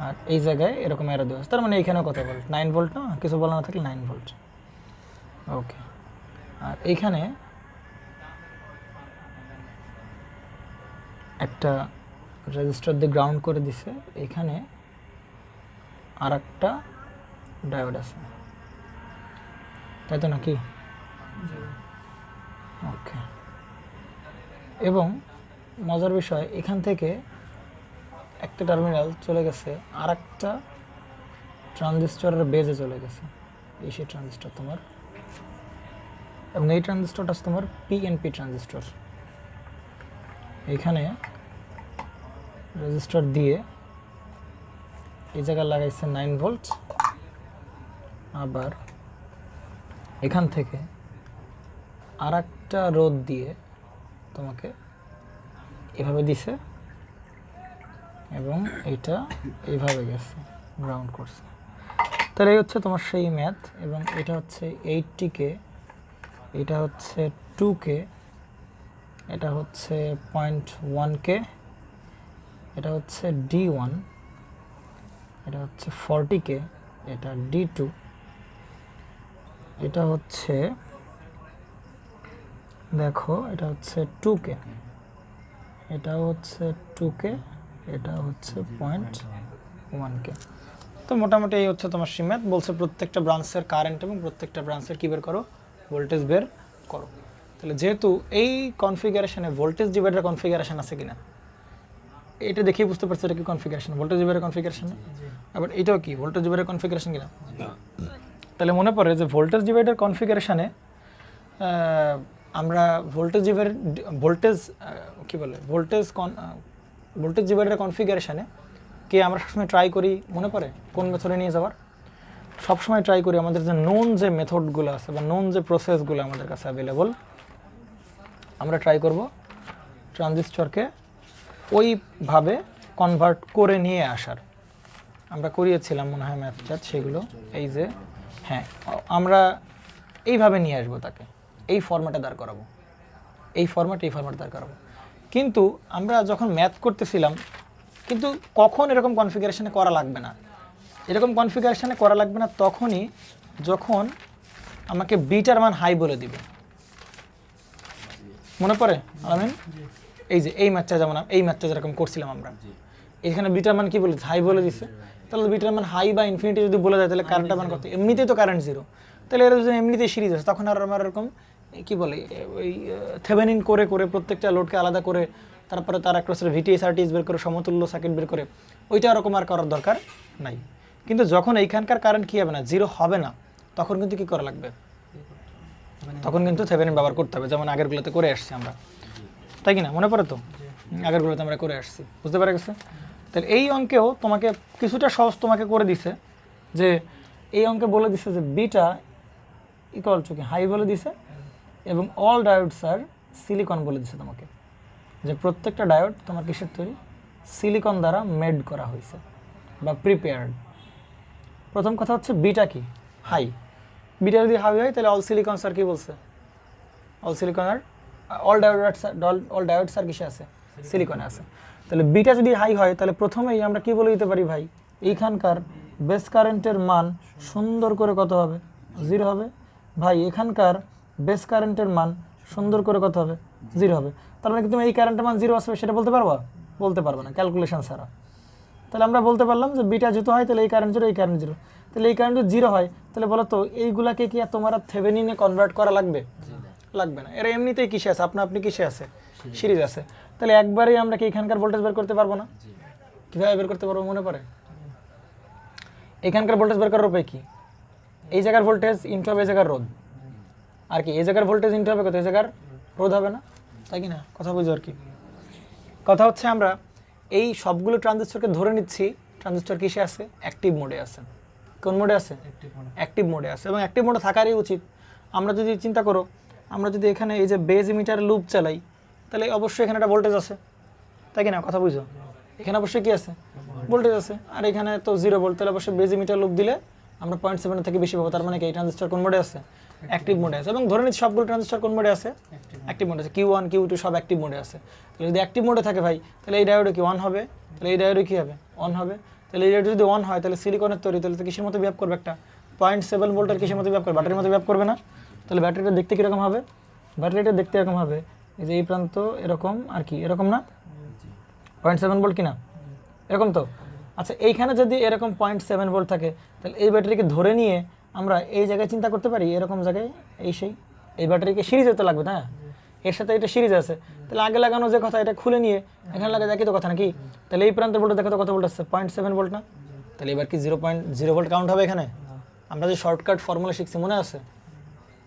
আর এই জায়গায় এরকম অ্যারো দেওয়া আছে, তার মানে এইখানেও কত ভোল্ট 9 ভোল্ট না, কিছু বলা না থাকলে 9 ভোল্ট, ওকে। আর এইখানে একটা রেজিস্টার দিয়ে গ্রাউন্ড করে দিছে, এইখানে আর একটা ডায়োড আছে, তাই তো নাকি, ওকে। এবং মজার বিষয়, এখান থেকে একটা টার্মিনাল চলে গেছে আর একটা ট্রানজিস্টরের বেজে চলে গেছে, এই সেই ট্রানজিস্টর তোমার, এবং এই ট্রানজিস্টরটা তোমার পিএনপি ট্রানজিস্টর, এইখানে রেজিস্টার দিয়ে এই জায়গায় লাগাইছে 9 ভোল্ট, আবার এখান থেকে আর একটা রোদ দিয়ে তোমাকে এভাবে দিছে এবং এটা এইভাবে গেছে গ্রাউন্ড করছে। তাহলে এই হচ্ছে তোমার সেই ম্যাথ। এবং এটা হচ্ছে 80K, এটা হচ্ছে 2K, এটা হচ্ছে 0.1K, এটা হচ্ছে D1, এটা হচ্ছে 40K, এটা D2, এটা হচ্ছে দেখো এটা হচ্ছে 2K, এটা হচ্ছে 2K, এটা হচ্ছে 0.1K। তো মোটামুটি এই হচ্ছে তোমার সিম্যাথ। বলছে প্রত্যেকটা ব্রাঞ্চের কারেন্ট এবং প্রত্যেকটা ব্রাঞ্চের কী বের করো, ভোল্টেজ বের করো। তাহলে যেহেতু এই কনফিগারেশনে ভোল্টেজ ডিভাইডার কনফিগারেশন আছে কিনা এটা দেখেই বুঝতে পারছো এটা কি কনফিগারেশন, ভোল্টেজ ডিভাইডার কনফিগারেশন। আবার এটাও কি ভোল্টেজ ডিভাইডার কনফিগারেশন কিনা। তাহলে মনে পড়ে যে ভোল্টেজ ডিভাইডার কনফিগারেশনে আমরা ভোল্টেজ ডিভাইডার কনফিগারেশনে কে আমরা সবসময় ট্রাই করি, মনে পড়ে কোন মেথডে নিয়ে যাওয়ার? সবসময় ট্রাই করি আমাদের যে নোন যে মেথডগুলো আছে বা নোন যে প্রসেসগুলো আমাদের কাছে অ্যাভেলেবল, আমরা ট্রাই করব ট্রানজিস্টরকে ওইভাবে কনভার্ট করে নিয়ে আসার। আমরা করিয়েছিলাম মনে হয় ম্যাথটা সেগুলো, এই যে হ্যাঁ আমরা এইভাবে নিয়ে আসবো তাকে, এই ফরম্যাটে দাঁড় করাবো, এই ফরম্যাটে দাঁড় করাবো। কিন্তু আমরা যখন ম্যাথ করতেছিলাম কিন্তু কখন এরকম কনফিগারেশনে করা লাগবে না, এরকম কনফিগারেশনে করা লাগবে না তখনই যখন আমাকে বিটার মান হাই বলে দিবে। মনে পড়ে আলামিন? এই যে এই ম্যাথটা যেমন এই ম্যাথটা যেরকম করছিলাম আমরা, এখানে বিটার মান কি বলে হাই বলে দিচ্ছে। তাহলে বিটার মান হাই বা ইনফিনিটি যদি বলে দেয় তাহলে কারেন্টের মান কত? এমনিতেই তো কারেন্ট জিরো। তাহলে এরা যদি এমনিতেই সিরিজ আছে তখন আর আমার এরকম কি বলে ওই থেভেনিন করে করে প্রত্যেকটা লোডকে আলাদা করে তারপরে তার একটা ভিটিএস আরটিএস বের করে সমতুল্য সার্কিট বের করে ওইটা এরকম আর করার দরকার নাই। কিন্তু যখন এইখানকার কারেন্ট কী হবে না, জিরো হবে না, তখন কিন্তু কী করা লাগবে, তখন কিন্তু থেভেনিন ব্যবহার করতে হবে, যেমন আগেরগুলোতে করে আসছি আমরা, তাই কি না? মনে পড়ে তো আগেরগুলোতে আমরা করে আসছি, বুঝতে পারা গেছে? তাহলে এই অঙ্কেও তোমাকে কিছুটা সহজ তোমাকে করে দিছে, যে এই অঙ্কে বলে দিছে যে বিটা ইকুয়াল টু কি হাই বলে দিছে এবং অল ডায়োডস আর সিলিকন বলে দিছে তোমাকে, যে প্রত্যেকটা ডায়োড তোমার কিসের তৈরি, সিলিকন দ্বারা মেড করা হয়েছে বা প্রিপেয়ার্ড। প্রথম কথা হচ্ছে বিটা কি হাই, বিটা যদি হাই হয় তাহলে অল সিলিকন স্যার কি বলছে, অল সিলিকন আর অল ডায়োডস আর কিসে আছে, সিলিকনে আছে। তাহলে বিটা যদি হাই হয় তাহলে প্রথমেই আমরা কি বলে দিতে পারি ভাই, এইখানকার বেস কারেন্টের মান সুন্দর করে কত হবে, জিরো হবে। ভাই এখানকার বেস কারেন্টের মান সুন্দর করে কত হবে, জিরো হবে। তার মানে কি তুমি এই কারেন্টের মান জিরো আসবে সেটা বলতে পারবা? বলতে পারবে না, ক্যালকুলেশন ছাড়া। তাহলে আমরা বলতে পারলাম যে বিটা যেহেতু হয় তাহলে এই কারেন্ট জিরো, এই কারেন্ট জিরো। তাহলে এই কারেন্ট যদি জিরো হয় তাহলে বলো তো এইগুলাকে কি আর তোমার থেভেনিনে কনভার্ট করা লাগবে? লাগবে না, এরা এমনিতেই কিসে আছে, আপনি কিসে আছে, সিরিজ আছে। তাহলে একবারেই আমরা কি এখানকার ভোল্টেজ বের করতে পারবো না? কীভাবে বের করতে পারবো মনে পড়ে? এখানকার ভোল্টেজ বের করার উপায় কি, এই জায়গার ভোল্টেজ ইনটু হবে এই জায়গার রোধ, আর কি এই জায়গার ভোল্টেজ ইনটু হবে কত, এই জায়গার রোধ হবে না, তাই কি না? কথা বুঝো আর কি। কথা হচ্ছে আমরা এই সবগুলো ট্রানজিস্টরকে ধরে নিচ্ছি ট্রানজিস্টর কিসে আছে, অ্যাক্টিভ মোডে আছে। কোন মোডে আছে? অ্যাক্টিভ মোডে আছে, এবং অ্যাক্টিভ মোডে থাকারই উচিত। আমরা যদি চিন্তা করো, আমরা যদি এখানে এই যে বেজ ইমিটার লুপ চালাই তাহলে অবশ্যই এখানে একটা ভোল্টেজ আছে, তাই কি না? কথা বুঝো, এখানে অবশ্যই কি আছে, ভোল্টেজ আছে। আর এখানে তো জিরো ভোল্ট, তাহলে অবশ্যই বেজ ইমিটার লুপ দিলে আমরা 0.7 থেকে বেশি পাবো। তার মানে কি এই ট্রানজিস্টর কোন মোডে আছে, অ্যাক্টিভ মোডে আছে। এবং ধরে নিচ্ছি সবগুলো ট্রানজিস্টর কোন মোডে আছে, অ্যাক্টিভ মোডে আছে। Q1 Q2 সব অ্যাক্টিভ মোডে আছে। তাহলে যদি অ্যাক্টিভ মোডে থাকে ভাই তাহলে এই ডায়োডে কি অন হবে, তাহলে এই ডায়োডে কি হবে, অন হবে। তাহলে এই ডায়োড যদি অন হয় তাহলে সিলিকনের তৈরি, তাহলে তো কিসের মতো বিহেভ করবে, একটা 0.7 ভোল্টের কিসের মতো বিহেভ করবে, ব্যাটারির মতো বিহেভ করবে না? তাহলে ব্যাটারিটা দেখতে কীরকম হবে, ব্যাটারিটা দেখতে এরকম হবে, এই যে এই প্রান্ত এরকম আর কি এরকম না, 0.7 ভোল্ট কিনা, এরকম তো। আচ্ছা এইখানে যদি এরকম 0.7 ভোল্ট থাকে তাহলে এই ব্যাটারিকে ধরে নিয়ে আমরা এই জায়গায় চিন্তা করতে পারি, এরকম জায়গায় এই ব্যাটারিকে সিরিজে তো লাগবে না, এর সাথে এটা সিরিজ আছে। তাহলে আগে লাগানো যে কথা এটা খুলে নিয়ে এখানে লাগা দেখি তো কথা নাকি। তাহলে এই প্রান্তের ভোল্টে দেখো তো কত ভোল্ট আসছে, 0.7 ভোল্ট না? তাহলে এবার কি 0.0 ভোল্ট কাউন্ট হবে এখানে? আমরা যে শর্টকাট ফর্মুলা শিখছি মনে আছে?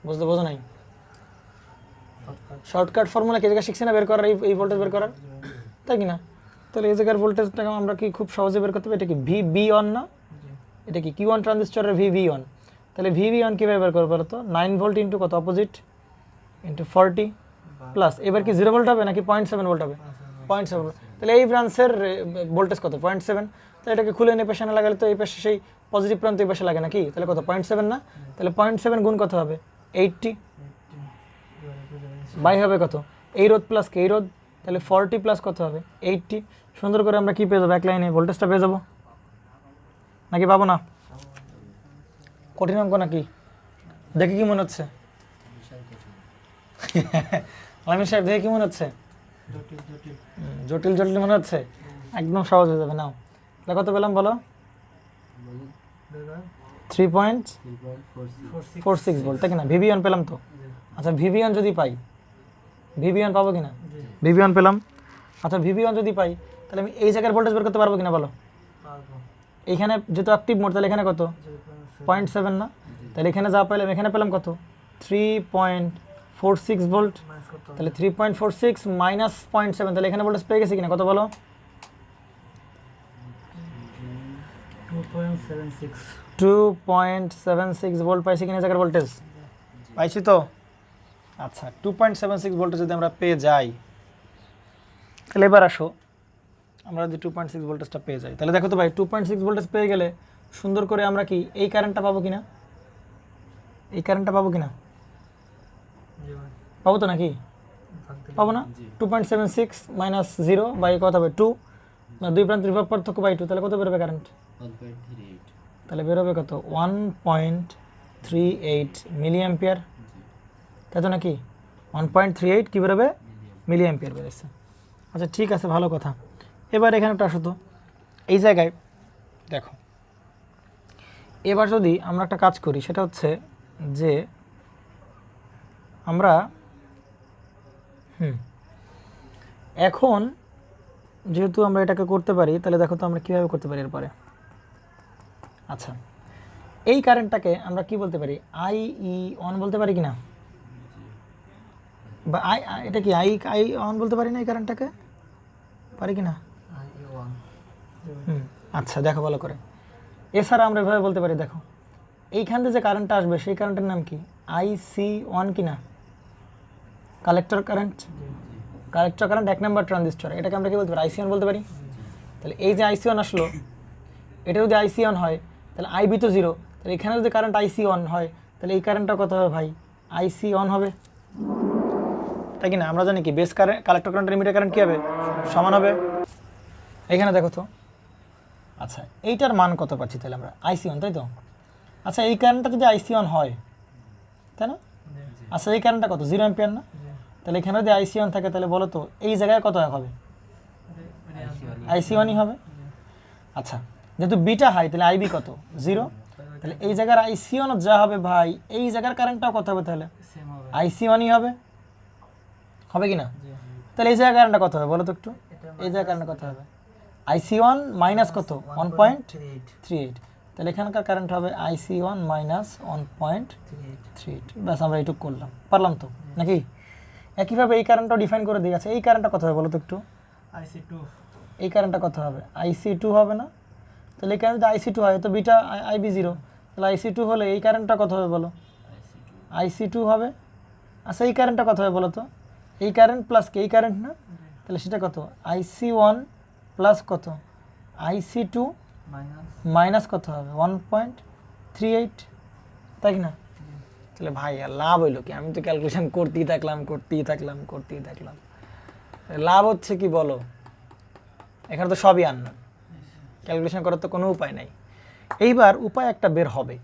বোঝো নাই? শর্টকাট ফর্মুলা কি জায়গায় শিখছি না বের করার, এই ভোল্টেজ বের করার, তাই কি না? তাহলে এই জায়গার ভোল্টেজটাকে আমরা কি খুব সহজে বের করতে পারি? এটা কি ভি অন না? জি এটা কি কিউ ওয়ান ট্রানজিস্টরের ভি অন। তাহলে ভি অন কীভাবে বের করবো বলো তো? 9 ভোল্ট ইন্টু কত অপোজিট ইন্টু 40 প্লাস এবার কি 0 ভোল্ট হবে নাকি 0.7 ভোল্ট হবে? 0.7। তাহলে এই ব্রাঞ্চের ভোল্টেজ কত? 0.7। তাহলে এটাকে খুলে নিয়ে পেছনে লাগালে তো এই পাশে সেই পজিটিভ প্রান্ত এই পাশে লাগে নাকি? তাহলে কত? 0.7 না? তাহলে 0.7 গুণ কত হবে? 80 বাই হবে কত? এই রোধ প্লাস কে এই রোধ, তাহলে 40 প্লাস কত হবে? 80। সুন্দর করে আমরা কি পেয়ে যাবো? এক লাইনে ভোল্টেজটা পেয়ে যাবো নাকি পাবো না? কঠিন অঙ্ক নাকি? দেখে কি মনে হচ্ছে? আলামিন সাহেব দেখে কি মনে হচ্ছে? জটিল জটিল জটিল জটিল মনে হচ্ছে? একদম সহজ হয়ে যাবে। নাও তাহলে কত পেলাম বলো? 3.46 ভোল্ট, তাই কিনা? ভিভিয়ান পেলাম তো। আচ্ছা ভিভিয়ান যদি পাই, ভিভিয়ান পাবো কিনা? ভিভিয়ান পেলাম। আচ্ছা ভিভিয়ান যদি পাই তাহলে আমি এই জায়গার ভোল্টেজ বের করতে পারবো কিনা বলো? পারবো এইখানে যেহেতু অ্যাক্টিভ মোড, তাহলে এখানে কত? 0.7 না? তাহলে এখানে যা পেলাম এখানে পেলাম কত? 3.46 ভোল্ট। মাইনাস করতে হবে তাহলে 3.46 মাইনাস 0.7, তাহলে এখানে ভোল্টেজ পেয়ে গেছি কিনা কত বলো? 2.76 2.76 ভোল্ট পাইছি কিনা জায়গার ভোল্টেজ? পাইছি তো। আচ্ছা 2.76 ভোল্টেজ যদি আমরা পেয়ে যাই, তাহলে এবার আসো আমরা যদি 2.6 ভোল্টেজটা পেয়ে যাই, তাহলে দেখো তো ভাই 2.6 ভোল্টেজ পেয়ে গেলে সুন্দর করে আমরা কি এই কারেন্টটা পাবো কিনা? এই কারেন্টটা পাবো কিনা? জি ভাই পাবো তো নাকি? ভাগ দিলে পাবো না? 2.76 মাইনাস 0 বাই কত হবে? 2, দুই প্রান্তের বিভব পার্থক্য বাই 2, তাহলে কত বেরোবে কারেন্ট? 1.38 তাহলে বেরোবে কত? 1.38 মিলি অ্যাম্পিয়ার, তাই তো নাকি? 1.38 কী বেরোবে? মিলি অ্যাম্পিয়ার বেরোচ্ছে। আচ্ছা ঠিক আছে, ভালো কথা। এবার এখানে একটা আসো তো, এই জায়গায় দেখো, এবার যদি আমরা একটা কাজ করি, সেটা হচ্ছে যে আমরা এখন যেহেতু আমরা এটাকে করতে পারি, তাহলে দেখো তো আমরা কীভাবে করতে পারি এরপরে। আচ্ছা এই কারেন্টটাকে আমরা কি বলতে পারি? আই অন বলতে পারি কি না? বা এটা কি আই অন বলতে পারি না এই কারেন্টটাকে? পারি কি না? I1 আচ্ছা দেখো ভালো করে, এছাড়া আমরা এভাবে বলতে পারি, দেখো এইখান থেকে যে কারেন্টটা আসবে সেই কারেন্টের নাম কি? IC1 কি না? Collector current. কালেক্টর কারেন্ট 1 নম্বর ট্রানজিস্টর, এটাকে আমরা কি বলতে পারি? IC1 বলতে পারি। তাহলে এই যে IC1 আসলো, এটা যদি IC1 হয় তাহলে IB তো 0, তাহলে এখানে যদি কারেন্ট IC1 হয় তাহলে এই কারেন্টটা কত হবে ভাই? IC1 হবে, তাই কি না? আমরা জানি কি base current collector current emitter current কী হবে? সমান হবে। এখানে দেখো তো, আচ্ছা এইটার মান কত পাচ্ছি তাহলে আমরা? IC1, তাই তো? আচ্ছা এই কারেন্টটা যদি IC1 হয়, তাই না? আচ্ছা এই কারেন্টটা কত? 0 অ্যাম্পিয়ার না? তাহলে এখানে যদি IC1 থাকে তাহলে বলো তো এই জায়গায় কত হবে? IC1ই হবে। আচ্ছা যেহেতু বিটা হাই তাহলে IB কত? 0। তাহলে এই জায়গার IC1 যা হবে ভাই, এই জায়গার কারেন্টটাও কত হবে তাহলে? সেম হবে IC1ই হবে, হবে কি না? জি তাহলে এই জায়গার কারেন্টটা কত হবে বলো তো একটু? এটা এই জায়গার কারেন্ট কত হবে? IC1 মাইনাস কত? 1.38। 1.38 তাহলে এখানকার কারেন্ট হবে IC1 মাইনাস 1.38। ব্যাস আমরা এইটুকু করলাম, পারলাম তো নাকি? একইভাবে এই কারেন্টটাও ডিফাইন করে দিয়ে আছে। এই কারেন্টটা কত হবে বলো তো একটু? IC2 এই কারেন্টটা কত হবে? IC2 হবে না? তাহলে এই কারেন্ট যদি IC2 হয় তো বিটা IB0, তাহলে IC2 হলে এই কারেন্টটা কত হবে বলো? IC2 হবে। আচ্ছা এই কারেন্টটা কত হবে বলো তো? এই কারেন্ট প্লাস কি এই কারেন্ট না? তাহলে সেটা কত? IC1 প্লাস কত? IC2 মাইনাস মাইনাস কত হবে? 1.38, তাই কি না? তাহলে ভাই আর লাভ হইলো কি? আমি তো ক্যালকুলেশন করতেই থাকলাম। লাভ হচ্ছে কি বলো? এখানে তো সবই আননোন, ক্যালকুলেশন করার তো কোনো উপায় নাই। এইবার উপায় একটা বের হবে,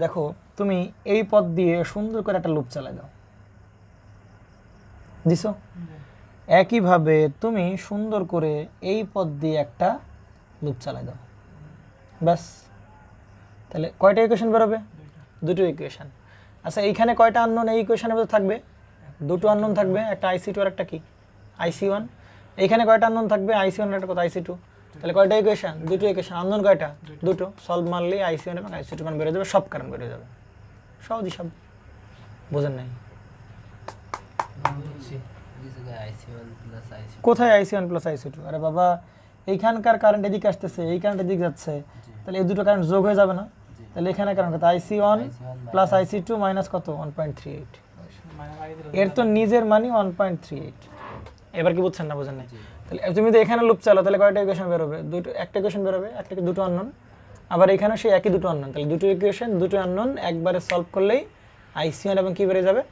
দেখো তুমি এই পথ দিয়ে সুন্দর করে একটা লুপ চালাই দাও, দিছো? একইভাবে তুমি সুন্দর করে এই পথ দিয়ে একটা লুপ চালাই দাও, ব্যাস। তাহলে কয়টা ইকুয়েশন বেরোবে? দুটো ইকুয়েশন। আচ্ছা এইখানে কয়টা আননোন এই ইকুয়েশনের মধ্যে থাকবে? দুটো আননোন থাকবে, একটা IC2 আর একটা কি IC1। এইখানে কয়টা আননোন থাকবে? IC1 আর একটা কত? IC2। তাহলে কয়টা ইকুয়েশন? দুটো ইকুয়েশন। আননোন কয়টা? দুটো। সলভ মারলেই IC1 এবং IC2 মান বেরো যাবে, সব কারণ বেরো যাবে। সহজই সব, বোঝেন নাই? বুঝছি এই জায়গায় IC1 প্লাস IC2 কোথায় আইসি1 প্লাস আইসি2? আরে বাবা এইখানকার কারেন্ট এদিকে আসতেছে, এই কারেন্ট এদিকে যাচ্ছে, তাহলে এই দুটো কারেন্ট যোগ হয়ে যাবে না? তাহলে এখানে কারেন্ট কত? আইসি1 প্লাস আইসি2 মাইনাস কত? 1.38। এর তো নিজের মানি 1.38। এবার কি বুঝছেন না বুঝেন না? তাহলে তুমি তো এখানে লুপ চালাও, তাহলে কয়টা ইকুয়েশন বেরোবে? দুটো, একটা ইকুয়েশন বেরোবে, একটা দুটো আননোন। আবার এখানে সেই একই দুটো আননোন, তাহলে দুটো ইকুয়েশন দুটো আননোন একবারে সলভ করলেই আইসি1 এবং কি বেড়ে যাবে?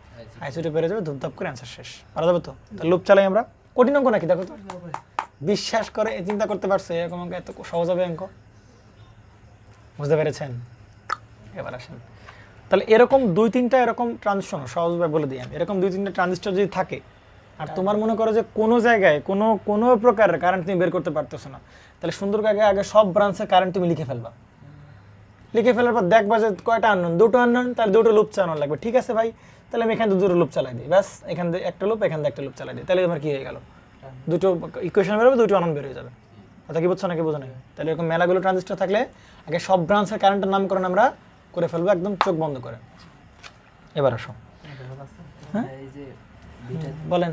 আইসি2 বেড়ে যাবে, ধূপধাপ করে অ্যান্সার শেষ। পারা যাবে তো? তাহলে লুপ চালাই আমরা। কঠিন অঙ্ক নাকি দেখো তো? বিশ্বাস করে চিন্তা করতে পারছো এরকম অঙ্ক এত সহজ হবে অঙ্ক? বুঝতে পেরেছেন? এবার আসেন, তাহলে এরকম দুই তিনটা এরকম ট্রানজিশন সহজভাবে বলে দিই আমি। এরকম দুই তিনটা ট্রানজিস্টর যদি থাকে আর তোমার মনে করো যে কোনো জায়গায় কোনো প্রকারের কারেন্ট তুমি বের করতে পারতেছো না, তাহলে সুন্দর আগে আগে সব ব্রাঞ্চের কারেন্ট তুমি লিখে ফেলবা। লিখে ফেলার পর দেখবা যে কয়টা আননোন, দুটো আননোন, তাহলে দুটো লুপ চালানো লাগবে। ঠিক আছে ভাই, তাহলে আমি এখানে দুটো লুপ চালাই দিই, ব্যাস এখান থেকে একটা লুপ, এখান থেকে একটা লুপ চালাই দিই, তাহলে আমার কি হয়ে গেল? দুটো ইকুয়েশন বেরোবে, দুটো আনন্দ বের হয়ে যাবে। কথা কি বুঝছো নাকি বোঝো না? তাহলে এরকম মেলাগুলো ট্রানজিস্টর থাকলে আগে সব ব্রাঞ্চের কারেন্টের নামকরণ আমরা করে ফেলবো একদম চোখ বন্ধ করে। এবার আসো, হ্যাঁ এই যে বিটা বলেন।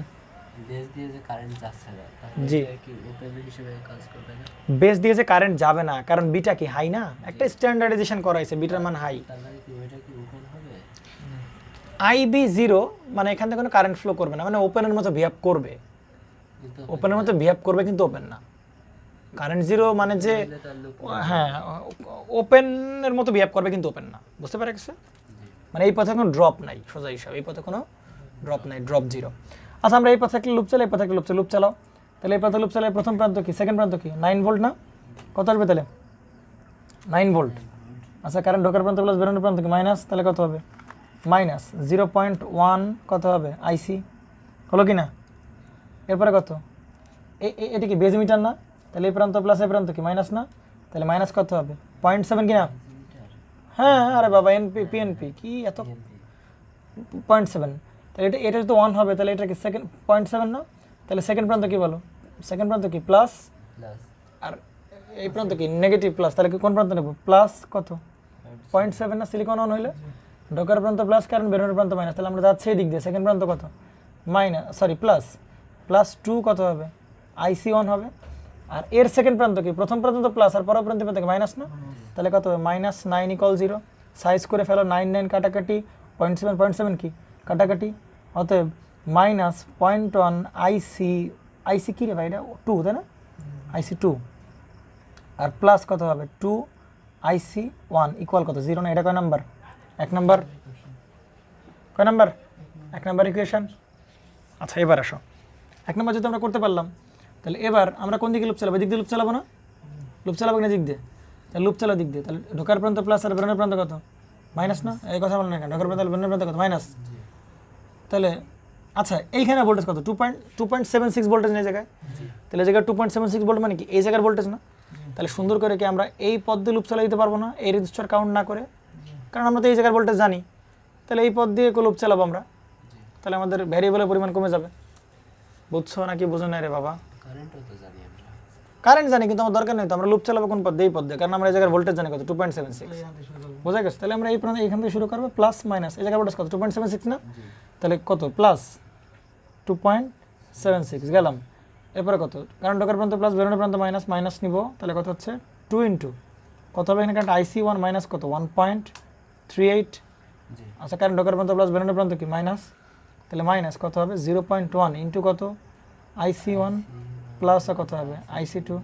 বেস দিয়ে যে কারেন্ট যাচ্ছে না, জি। তাহলে কি ওপেন হিসেবে কাজ করবে না? বেস দিয়ে যে কারেন্ট যাবে না, কারণ বিটা কি হাই না, একটা স্ট্যান্ডার্ডাইজেশন করা হয়েছে, বিটার মান হাই। তার মানে কি ওইটা কি ওপেন হবে? আইবি 0 মানে এখান থেকে কোনো কারেন্ট ফ্লো করবে না, মানে ওপেনের মতো বিহেভ করবে, কিন্তু ওপেনের মতো বিহেভ করবে কিন্তু ওপেন না। কারেন্ট 0 মানে যে তাহলে তার লুপ হ্যাঁ ওপেনের মতো বিহেভ করবে কিন্তু ওপেন না। বুঝতে পারা গেছে? মানে এই পথে কোনো ড্রপ নাই, সোজা হিসাব এই পথে কোনো ড্রপ নাই, ড্রপ 0। আচ্ছা আমরা এই পথে একটা লুপ চালাই, এই পথে একটা লুপ চালাও। তাহলে এই পথে লুপ চালাই, প্রথম প্রান্ত কি, সেকেন্ড প্রান্ত কি? 9 ভোল্ট না? কত আসবে তাহলে? 9 ভোল্ট। আচ্ছা কারেন্ট ঢোকার প্রান্ত প্লাস বেরোনোর প্রান্ত কি মাইনাস, তাহলে কত হবে? মাইনাস 0.1 কত হবে? আইসি হলো কি না? এরপরে কত? এটা কি বেজ মিটার না? তাহলে এই প্রান্ত প্লাস এই প্রান্ত কি মাইনাস না? তাহলে মাইনাস কত হবে? 0.7 কি না? হ্যাঁ আরে বাবা পিএনপি কি এত 0.7, তাহলে এটা তো 1 হবে, তাহলে এটা কি সেকেন্ড 0.7 না? তাহলে সেকেন্ড প্রান্ত কি বলো? সেকেন্ড প্রান্ত কি প্লাস, প্লাস আর এই প্রান্ত কি নেগেটিভ প্লাস, তাহলে কি কোন প্রান্ত নেব? প্লাস কত? 0.7 না? সিলিকন অন হইলে ঢোকার প্রান্ত প্লাস, কারণ বেরোনোর প্রান্ত মাইনাস, তাহলে আমরা যাচ্ছি এই দিক দিয়ে, সেকেন্ড প্রান্ত কত? মাইনাস সরি প্লাস, প্লাস 2 কত হবে? আইসি 1 হবে। আর এর সেকেন্ড প্রান্ত কি? প্রথম প্রান্ত তো প্লাস আর পরের প্রান্ত কি মাইনাস না? তাহলে কত হবে? মাইনাস 9 = 0। সাইজ করে ফেলো, 9 9 কাটাকাটি, 0.7 কি কাটাকাটি, অতএব মাইনাস 0.1 আইসি কি রে ভাই এটা 2 তাই না? আইসি 2 আর প্লাস কত হবে? 2 আইসি 1 ইকুয়াল কত? 0 না? এটা কয় নাম্বার? 1 নাম্বার। কয় নাম্বার? 1 number equation. আচ্ছা এবার আসো, 1 নাম্বার যদি আমরা করতে পারলাম, তাহলে এবার আমরা কোন দিকে লুপ চালাবো? এদিক দিয়ে লুপ চালাবো না? লুপ চালাবো না দিক দিয়ে? তাহলে লুপ চালাবো দিক দিয়ে, তাহলে ঢোকার প্রান্ত প্লাস আর বেরোনোর প্রান্ত কত? মাইনাস না? এই কথা বলেন না কেন? ঢোকার প্রান্ত বেরোনোর প্রান্ত কত? মাইনাস। তাহলে আচ্ছা এইখানে ভোল্টেজ কত? 2.76 ভোল্টেজ না এই জায়গায়? তাহলে এই জায়গায় 2.76 ভোল্ট মানে কি এই জায়গার ভোল্টেজ না? তাহলে সুন্দর করে কি আমরা এই পথ দিয়ে লুপ চালা দিতে পারবো না এই রেজিস্টার কাউন্ট না করে? কারণ আমরা তো এই জায়গার ভোল্টেজ জানি, তাহলে এই পথ দিয়ে লুপ চালাবো আমরা, তাহলে আমাদের ভ্যারিয়েবলের পরিমাণ কমে যাবে। বুঝছো নাকি বুঝো না রে বাবা? কারেন্টও তো জানি আমরা, কারেন্ট জানি কিন্তু আমার দরকার নেই তো, আমরা লুপ চালাবো কোন পথ দিয়ে? এই পথ দিয়ে, কারণ আমরা এই জায়গার ভোল্টেজ জানি কত? 2.76। বোঝা গেছে? তাহলে আমরা এই প্রান্ত এখান থেকে শুরু করবো, প্লাস মাইনাস এই জায়গার ভোল্টেজ কত? 2.76 না? তাহলে কত? প্লাস 2.76 গেলাম। এরপরে কত? কারণ ঢোকার প্রান্ত প্লাস বেরোনোর প্রান্ত মাইনাস, মাইনাস নিব, তাহলে কত হচ্ছে? 2 ইন্টু কত হবে এখানে? কারণ আইসি 1 মাইনাস কত? 1.38। জি আচ্ছা কারণ ঢোকার প্রান্ত প্লাস বেরোনোর প্রান্ত কি মাইনাস, তাহলে মাইনাস কত হবে? 0.1 ইন্টু কত? আইসি 1 প্লাস কত হবে? আইসি 2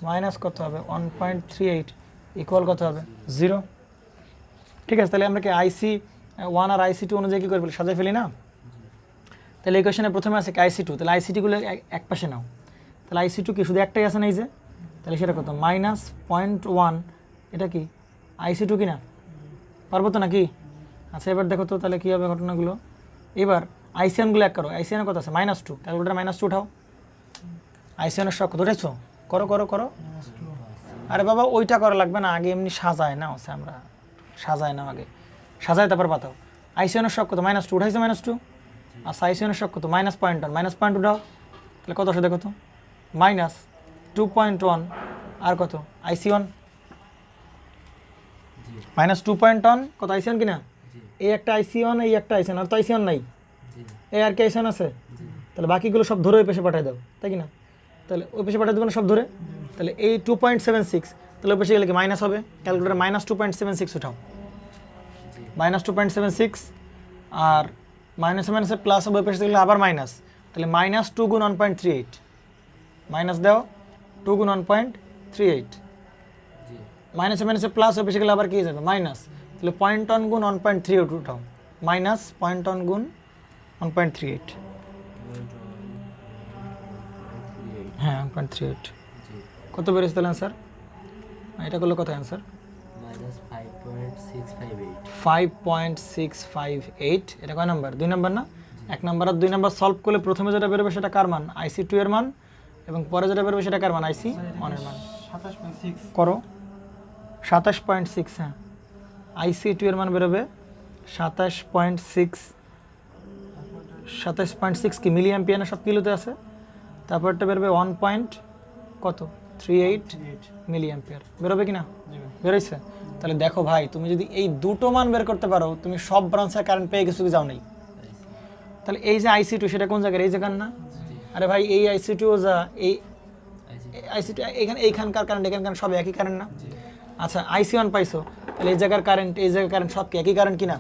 মাইনাস কত হবে? 1.38 ইকুয়াল কত হবে? 0। ঠিক আছে, তাহলে আমরা কি আইসি 1 আর আইসি 2 অনুযায়ী কী করে ফেলি? সাজাই ফেলি না? তাহলে ইকুয়েশনে প্রথমে আছে কি আইসি 2, তাহলে আইসি গুলো এক পাশে নাও। তাহলে আইসি 2 কি শুধু একটাই আছে না এই যে? তাহলে সেটা কত? মাইনাস 0.1, এটা কি আইসি 2 কি না? পারবো তো নাকি? আচ্ছা এবার দেখো তো তাহলে কী হবে ঘটনাগুলো। এবার আইসিএনগুলো এক করো, আইসিএন কত আছে? -2, ক্যালকুলেটার -2 উঠাও। আইসিএনের সব কত উঠেছো? করো করো করো। আরে বাবা ওইটা করা লাগবে না, আগে এমনি সাজায় না হচ্ছে, আমরা সাজায় না আগে, সাজায় তারপর পাতাও। আইসিএনের সব কত? -2 উঠাইছো -2। আচ্ছা আইসিএনের সব কত? -0.1, -0.1 উঠাও, তাহলে কত আসে দেখো তো? -2.1 আর কত? আইসি 1 -2.1 কত? আইসি 1 কিনা? এই একটা আইসি 1, এই একটা আইসি 1, আর তো আইসি 1 নাই, জি এই আর কি আইসি 1 আছে? তাহলে বাকিগুলো সব ধরে ওই পেশে পাঠিয়ে দাও, তাই কি না? তাহলে ওই পেশে পাঠিয়ে দেবে না সব ধরে, তাহলে এই 2.76, তাহলে ওই পেশে গেলে কি মাইনাস হবে? ক্যালকুলেটারে -2.76 উঠাও, -2.76, আর মাইনাসে মাইনাসে প্লাস হবে, ওই পেশে গেলে আবার মাইনাস, তাহলে -2 গুণ 1.38, মাইনাস দাও 2 গুণ 1.38, জি মাইনাসে মাইনাসে প্লাস ওই পেশে গেলে আবার কি যাবে? মাইনাস, তাহলে 0.1 গুণ 1.38 উঠাও, -0.1 গুণ 1.38, হ্যাঁ 1.38, জি কত বেড়েছে তাহলে অ্যান্সার? এটা করলে কত অ্যান্সার? -5.658 5.658, এটা কয় নাম্বার? 2 নাম্বার না? 1 নাম্বার আর 2 নাম্বার সলভ করলে প্রথমে যেটা বেরোবে সেটা কার মান? IC2 এর মান, এবং পরে যেটা বেরোবে সেটা কার মান? IC1 এর মান। 27.6 করো 27.6, হ্যাঁ IC2 এর মান বেরোবে 27.6 কি মিলি অ্যাম্পিয়ার না সব কিলোতে আছে, তারপরটা বেরোবে 1 পয়েন্ট কত 38 মিলি অ্যাম্পিয়ার, বেরোবে কি না? বেরোইছে। তাহলে দেখো ভাই, তুমি যদি এই দুটো মান বের করতে পারো, তুমি সব ব্রাঞ্চের কারেন্ট পেয়ে গেছো কি যাও নাই? তাহলে এই যে IC2 সেটা কোন জায়গায়? এই জায়গার না? আরে ভাই এই IC2 ও যা, এই IC2 এইখানকার কারেন্ট এখানকার সব একই কারেন্ট না? আচ্ছা IC1 পাইছো, তাহলে এই জায়গার কারেন্ট এই জায়গার কারেন্ট সব কি একই কারেন্ট কিনা?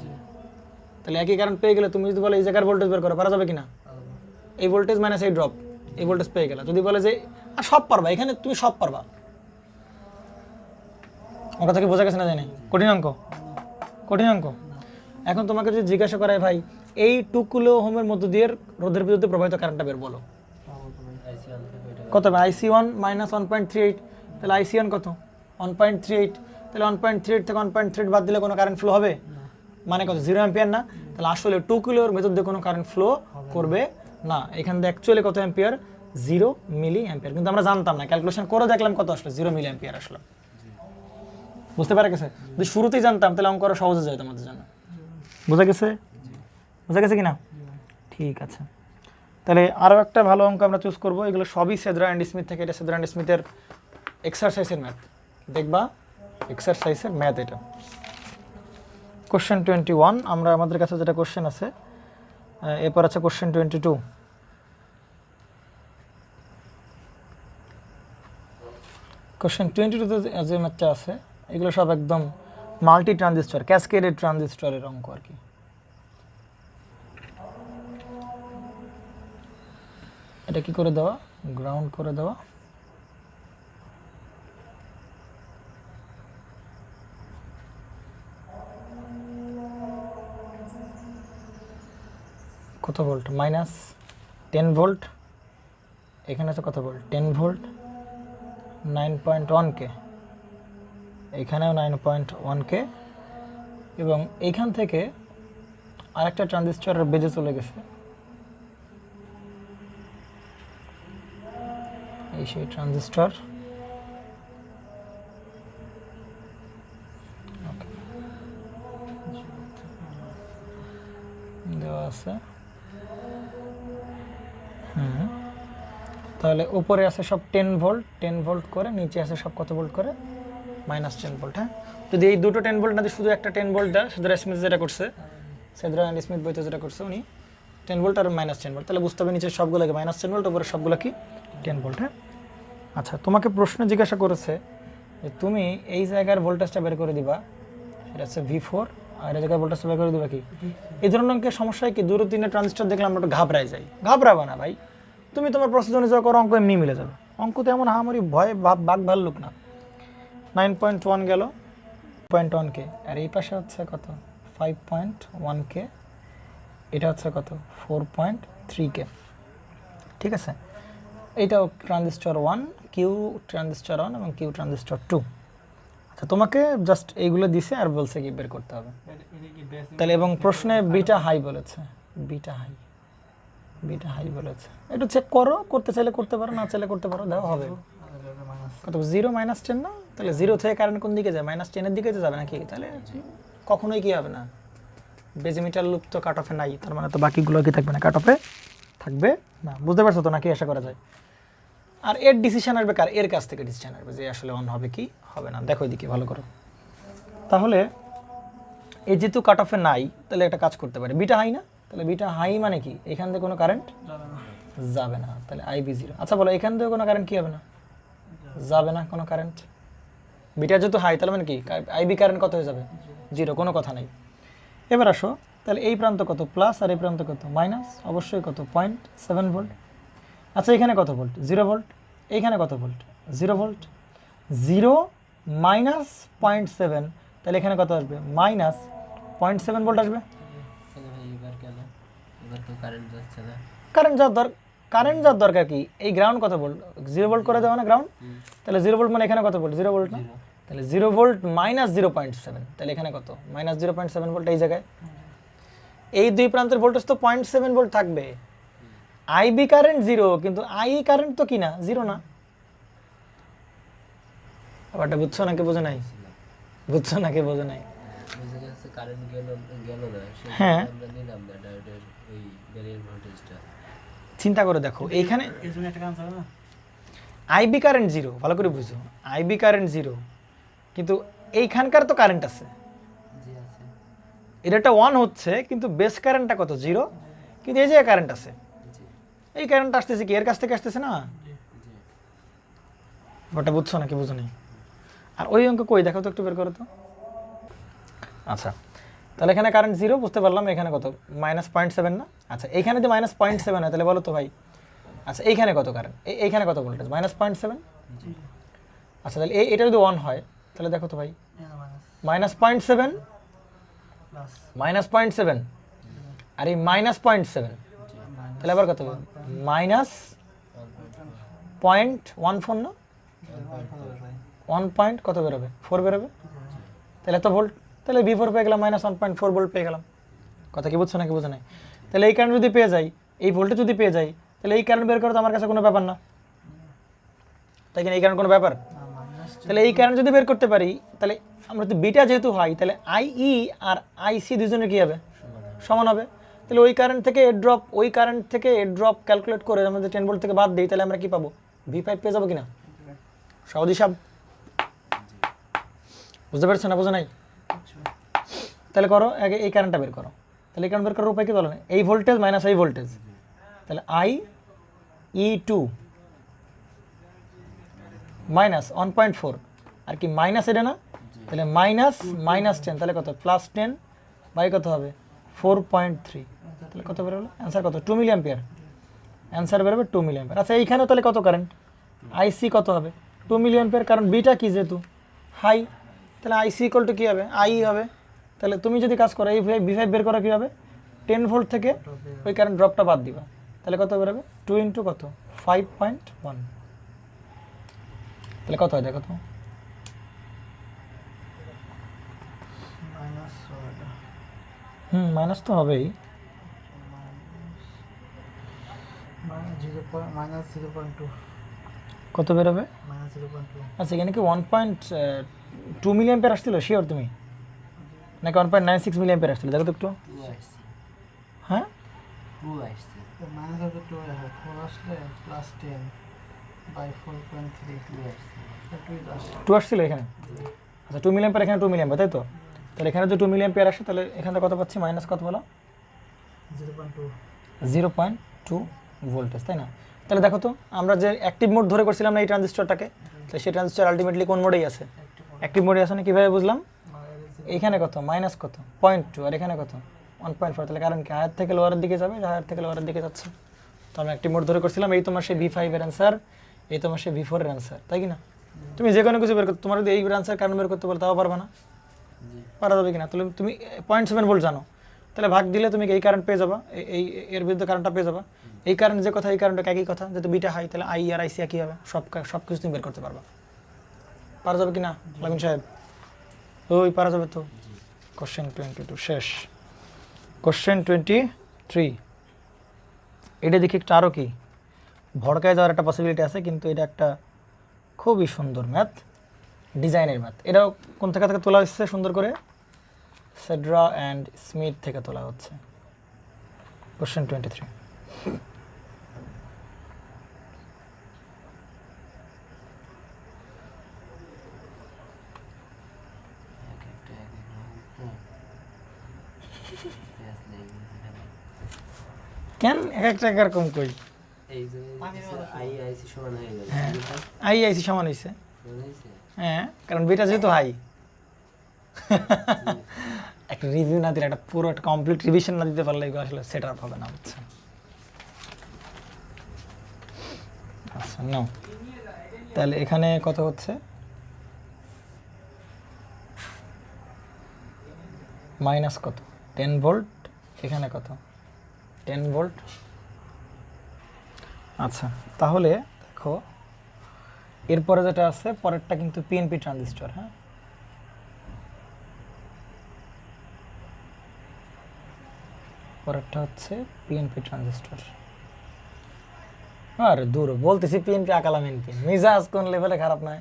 তাহলে একই কারেন্ট পেয়ে গেলে তুমি যদি বলো এই জায়গার ভোল্টেজ বের করো, পারা যাবে কিনা? এই ভোল্টেজ মাইনাস এই ড্রপ, এই ভোল্টেজ পেয়ে গেলে যদি বলে যে আর সব পারবা, এখানে তুমি সব পারবা। আমার কথা কি বোঝা গেছে না? জানি কঠিন অঙ্ক, কঠিন অঙ্ক। এখন তোমাকে যদি জিজ্ঞাসা করায় ভাই এই 2 কিলো ওহমের মধ্য দিয়ে রোধের বিরুদ্ধে প্রবাহিত কারেন্টটা বের বলো, কত হবে? IC1 -1.38, তাহলে IC1 কত? 1.38, তাহলে 1.38 থেকে 1.38 বাদ দিলে কোনো কারেন্ট ফ্লো হবে? মানে কত? 0 অ্যাম্পিয়ার না? তাহলে আসলে 2 কিলোর ভেতর দিয়ে কোনো কারেন্ট ফ্লো করবে না। এখান থেকে অ্যাকচুয়ালি কত অ্যাম্পিয়ার? 0 মিলি অ্যাম্পিয়ার, কিন্তু আমরা জানতাম না, ক্যালকুলেশন করে দেখলাম কত আসলো? 0 মিলি অ্যাম্পিয়ার আসলো। বুঝতে পারা গেছে? যদি শুরুতেই জানতাম তাহলে অঙ্ক করা সহজ হয়ে যেত আমাদের জন্য। বোঝা গেছে? বোঝা গেছে কিনা? ঠিক আছে, তাহলে আরও একটা ভালো অঙ্ক আমরা চুজ করবো। এগুলো সবই সেদ্রা অ্যান্ড স্মিথ থেকে, এটা সেদ্রা অ্যান্ড স্মিথের এক্সারসাইজের ম্যাথ, দেখবা এক্সারসাইজের ম্যাথ এটা। কোশ্চেন 21, আমরা আমাদের কাছে যেটা কোশ্চেন আছে, এরপর আছে কোশ্চেন 22। কোশ্চেন 22তে যে ম্যাথটা আছে, এগুলো সব একদম মাল্টি ট্রানজিস্টর, ক্যাসকেডেড ট্রানজিস্টরের অঙ্ক আর কি। এটা কি করে দেওয়া? গ্রাউন্ড করে দেওয়া। কত ভোল্ট? -10 ভোল্ট। এখানে আছে কত ভোল্ট? 10 ভোল্ট। 9.1 কে, এখানেও 9.1 কে, এবং এইখান থেকে আরেকটা ট্রানজিস্টরের বেজে চলে গেছে, এই সেই ট্রানজিস্টর। দেওয়া আছে, তাহলে উপরে আছে সব 10 ভোল্ট, 10 ভোল্ট করে, নিচে আছে সব কত ভোল্ট করে? -10 ভোল্ট। হ্যাঁ, যদি এই দুটো 10 ভোল্ট না দিয়ে শুধু একটা 10 ভোল্ট দেয়, সেদ্রা স্মিথ যেটা করছে, সেদ্রা অ্যান্ড স্মিথ বইতে যেটা করছে উনি 10 ভোল্ট আর -10 ভোল্ট, তাহলে বুঝতে হবে নিচে সবগুলোকে -10 ভোল্ট, উপরে সবগুলো কি 10 ভোল্ট। হ্যাঁ, আচ্ছা তোমাকে প্রশ্ন জিজ্ঞাসা করেছে যে তুমি এই জায়গার ভোল্টেজটা বের করে দিবা, এটা হচ্ছে V4, আর এই জায়গায় ভোল্টেজটা বের করে দিবা কি? এই ধরনের অঙ্কের সমস্যায় কি 2-3 ট্রানজিস্টর দেখলে আমরা একটু ঘাবড়াই যাই। ঘাবড়াবো না ভাই, তুমি তোমার প্রসেস অনুযায়ী করো, অঙ্ক এমনি মিলে যাবে। অঙ্ক তো এমন হামারি ভয় বাঘ ভাল্লুক না। 9.1 গেল 0.1 কে, আর এই পাশে হচ্ছে কত? 5.1 কে, এটা হচ্ছে কত? 4.3 কে। ঠিক আছে, এইটাও ট্রানজিস্টর 1, কিউ ট্রানজিস্টর 1 এবং কিউ ট্রানজিস্টর 2। আচ্ছা তোমাকে জাস্ট এইগুলো দিছে আর বলছে কি বের করতে হবে। তাহলে এবং প্রশ্নে বিটা হাই বলেছে, বিটা হাই বলেছে, একটু চেক করো, করতে চাইলে করতে পারো, না চাইলে করতে পারো, দেওয়া হবে। কত? 0 -10 না? তাহলে 0 থেকে কারেন্ট কোন দিকে যায়? -10 এর দিকে যাবে নাকি? তাহলে কখনোই কি হবে না, বেজিমিটার লুপ তো কাট অফে নাই, তার মানে তো বাকিগুলো কি থাকবে না? কাট অফে থাকবে না। বুঝতে পারছো তো নাকি? আশা করা যায়। আর এর ডিসিশন আসবে কার? এর কাছ থেকে ডিসিশন আসবে যে আসলে অন হবে কি হবে না। দেখো এদিকে ভালো করো। তাহলে এই যেহেতু কাট অফে নাই, তাহলে একটা কাজ করতে পারে, বিটা হাই না? তাহলে বিটা হাই মানে কি? এখান থেকে কোনো কারেন্ট যাবে না, তাহলে আইবি জিরো। আচ্ছা বলো এখান থেকে কোনো কারেন্ট কি হবে না? যাবে না কোনো কারেন্ট। বিটা যেহেতু হাই তাহলে মানে কি আইবি কারেন্ট কত হয়ে যাবে? জিরো, কোনো কথা নেই। এবার আসো, তাহলে এই প্রান্ত কত প্লাস আর এই প্রান্ত কত মাইনাস, অবশ্যই কত 0.7 ভোল্ট। আচ্ছা এখানে কত ভোল্ট? 0 ভোল্ট। এইখানে কত ভোল্ট? 0 ভোল্ট। 0 মাইনাস 0.7, তাহলে এখানে কত আসবে? মাইনাস 0.7 ভোল্ট আসবে। তাহলে ভাই এবার কেন? এবার তো কারেন্ট যাচ্ছে না। কারেন্ট যাওয়ার দরকার কি? এই গ্রাউন্ড কত ভোল্ট? 0 ভোল্ট করে দেওয়া না গ্রাউন্ড, তাহলে 0 ভোল্ট মানে এখানে কত ভোল্ট? 0 ভোল্ট না, তাহলে 0 ভোল্ট মাইনাস 0.7, তাহলে এখানে কত? মাইনাস 0.7 ভোল্ট এই জায়গায়। এই দুই প্রান্তের ভোল্টেজ তো 0.7 ভোল্ট থাকবে। আইবি কারেন্ট 0, কিন্তু আই কারেন্ট তো কি না? 0 না। ব্যাপারটা বুঝছো নাকি বোঝো নাই? বুঝছো নাকি বোঝো নাই? বুঝে গেছে কারেন্ট গেল না, হ্যাঁ। আমরা নিলাম না ডায়োডের ওই ব্যারিয়ার ভোল্টেজটা। চিন্তা করে দেখো এইখানে এর জন্য একটা কারণ হবে না। আইবি কারেন্ট 0, ভালো করে বুঝো, আইবি কারেন্ট 0, কিন্তু এইখানকার তো কারেন্ট আছে, জি আছে। এটা 1 হচ্ছে, কিন্তু বেস কারেন্টটা কত? 0, কিন্তু এই যে কারেন্ট আছে, জি এই কারেন্ট আসতেছে কি? এর কাছ থেকে আসতেছে না? জি। ওটা বুঝছো নাকি বুঝো নাই? আর ওই অঙ্ক কই দেখো তো, একটু বের করো তো। আচ্ছা তাহলে এখানে কারেন্ট 0 বুঝতে পারলাম, এখানে কত? মাইনাস 0.7 না? আচ্ছা এইখানে যদি মাইনাস 0.7 হয় তাহলে বলো তো ভাই, আচ্ছা এইখানে কত কারেন্ট? এইখানে কত ভোল্টেজ? মাইনাস 0.7। জি আচ্ছা তাহলে এটা যদি 1 হয় তাহলে দেখো তো ভাই, মাইনাস মাইনাস 0.7, প্লাস মাইনাস 0.7, আর এই মাইনাস 0.7, তাহলে আবার কত হবে? মাইনাস 0.14 না? 1 পয়েন্ট কত বেরোবে? 4 বেরোবে, তাহলে এত ভোল্ট, তাহলে V4 পেয়ে গেলাম, মাইনাস 1.4 ভোল্ট পেয়ে গেলাম। কথা কি বুঝছো নাকি বুঝো নাই? তাহলে এই কারেন্ট যদি পেয়ে যাই, এই ভোল্টেজ যদি পেয়ে যাই, তাহলে এই কারেন্ট বের করা তো আমার কাছে কোনো ব্যাপার না, তাই কিনা? এই কারেন্ট কোনো ব্যাপার? মাইনাস তাহলে এই কারেন্ট যদি বের করতে পারি, তাহলে আমরা তো বিটা যেহেতু হয়, তাহলে আইই আর আইসি দুজনের কী হবে? সমান হবে। তাহলে ওই কারেন্ট থেকে এর ড্রপ, ওই কারেন্ট থেকে এর ড্রপ ক্যালকুলেট করে আমরা যদি 10 ভোল্ট থেকে বাদ দিই, তাহলে আমরা কি পাবো? V5 পেয়ে যাবো কিনা? সহজ হিসাব, বুঝতে পারছো না বুঝো নাই? তাহলে করো আগে এই কারেন্টটা বের করো। তাহলে এই কারেন্ট বের করার উপায় কি বলো? এই ভোল্টেজ মাইনাস এই ভোল্টেজ, তাহলে IE2 মাইনাস 1.4, আর কি মাইনাস এটা না? তাহলে মাইনাস মাইনাস 10, তাহলে কত? প্লাস 10 বাই কত হবে? 4.3, তাহলে কত বেরোলো? অ্যান্সার কত? 2 মিলি অ্যাম্পিয়ার। অ্যান্সার বেরোবে 2 মিলি অ্যাম্পিয়ার। আচ্ছা এইখানেও তাহলে কত কারেন্ট? আইসি কত হবে? 2 মিলি অ্যাম্পিয়ার, কারণ বিটা কি যেহেতু হাই, তাহলে আইসি ইকুয়াল টু কী হবে? আই হবে। তাহলে তুমি যদি কাজ করো এই V5 বের করা কী হবে? 10 ভোল্ট থেকে ওই কারেন্ট ড্রপটা বাদ দিবা, তাহলে কত বেরোবে? 2 ইন্টু কত? 5.1, তাহলে কত হয় দেখো তো? মাইনাস মাইনাস তো হবেই। মাইনাস 0.2, কত বেরোবে? মাইনাস 0.2। আচ্ছা এখানে কি 1.2 মিলি অ্যাম্পিয়ার আসছিল শিওর তুমি, নাকি 1.96 মিলি অ্যাম্পিয়ার আসছিল? দেখো তো একটু। 2 আসছে, হ্যাঁ 2 আসছে, মাইনাস হবে 2 4 আসলে প্লাস 10 বাই 4.3 2 আসছে। 2 আসছিল এখানে। আচ্ছা 2 মিলি অ্যাম্পিয়ার, এখানে 2 মিলি অ্যাম্পিয়ার, তাই তো? তাহলে এখানে যদি 2 মিলি অ্যাম্পিয়ার আসে, তাহলে এখানে কত পাচ্ছি? মাইনাস কত বলো? 0.2। 0.2 ভোল্টেজ, তাই না? তাহলে দেখো তো আমরা যে অ্যাক্টিভ মোড ধরে করছিলাম না এই ট্রানজিস্টরটাকে, তাহলে সেই ট্রানজিস্টর আলটিমেটলি কোন মোডেই আছে? অ্যাক্টিভ মোডে আছে না? কীভাবে বুঝলাম? এইখানে কত? মাইনাস কত? 0.2, আর এখানে কত? 1.4, তাহলে কারণ কি হায়ার থেকে লোয়ারের দিকে যাবে, হায়ার থেকে লোয়ারের দিকে যাচ্ছে, তো আমরা অ্যাক্টিভ মোড ধরে করছিলাম। এই তোমার সেই V5 এর অ্যান্সার, এই তোমার সেই V4 এর অ্যান্সার, তাই কি না? তুমি যে কোনো কিছু বের করতে, তোমার যদি এই অ্যান্সার কারণ বের করতে বলো তাও পারবে না, জি পারা যাবে কিনা? তাহলে তুমি 0.7 ভোল্ট জানো, তাহলে ভাগ দিলে তুমি এই কারেন্ট পেয়ে যাবা, এই এর বিরুদ্ধে কারেন্টটা পেয়ে যাবা। এই কারেন্ট যে কথা, এই কারেন্টটা একই কথা, যেহেতু বিটা হাই, তাহলে আই আর আইসি একই হবে, সব কিছু তুমি বের করতে পারবা। পারা যাবে কিনা লামিন সাহেব? ওই পারা যাবে তো। কোশ্চেন 22 শেষ। কোশ্চেন 23, এটা দেখি একটু আরও কি ভড়কায় যাওয়ার একটা পসিবিলিটি আছে, কিন্তু এটা একটা খুবই সুন্দর ম্যাথ, ডিজাইনের ম্যাথ। এটাও কোন থেকে তোলা হচ্ছে? সুন্দর করে সেড্রা অ্যান্ড স্মিথ থেকে তোলা হচ্ছে। কোশ্চেন 23, এক একটা এক এক রকম তো পেঁয়াজ লেগে গেছে খালি। কেন এক একটা এরকম কই? এই যে আই আইসি সমান হয়ে গেল হ্যাঁ বিটা আই আইসি সমান হয়েছে। সমান হয়েছে। হ্যাঁ কারণ বিটা যেহেতু হাই। একটা রিভিউ না দিলে, একটা পুরো একটা কমপ্লিট রিভিশন না দিতে পারলে এগুলো আসলে সেট আপ হবে না, বুঝছেন? আচ্ছা নাও, তাহলে এখানে কত হচ্ছে? মাইনাস কত? 10 ভোল্ট। এখানে কত? 10 ভোল্ট। আচ্ছা তাহলে দেখো এরপরে যেটা আছে, পরেরটা কিন্তু পিএনপি ট্রানজিস্টর। হ্যাঁ, পরেরটা হচ্ছে পিএনপি ট্রানজিস্টর। আরে দূর, বলতেছি পিএনপি, আকালাম এনপি। মিজাজ কোন লেভেলে খারাপ নয়,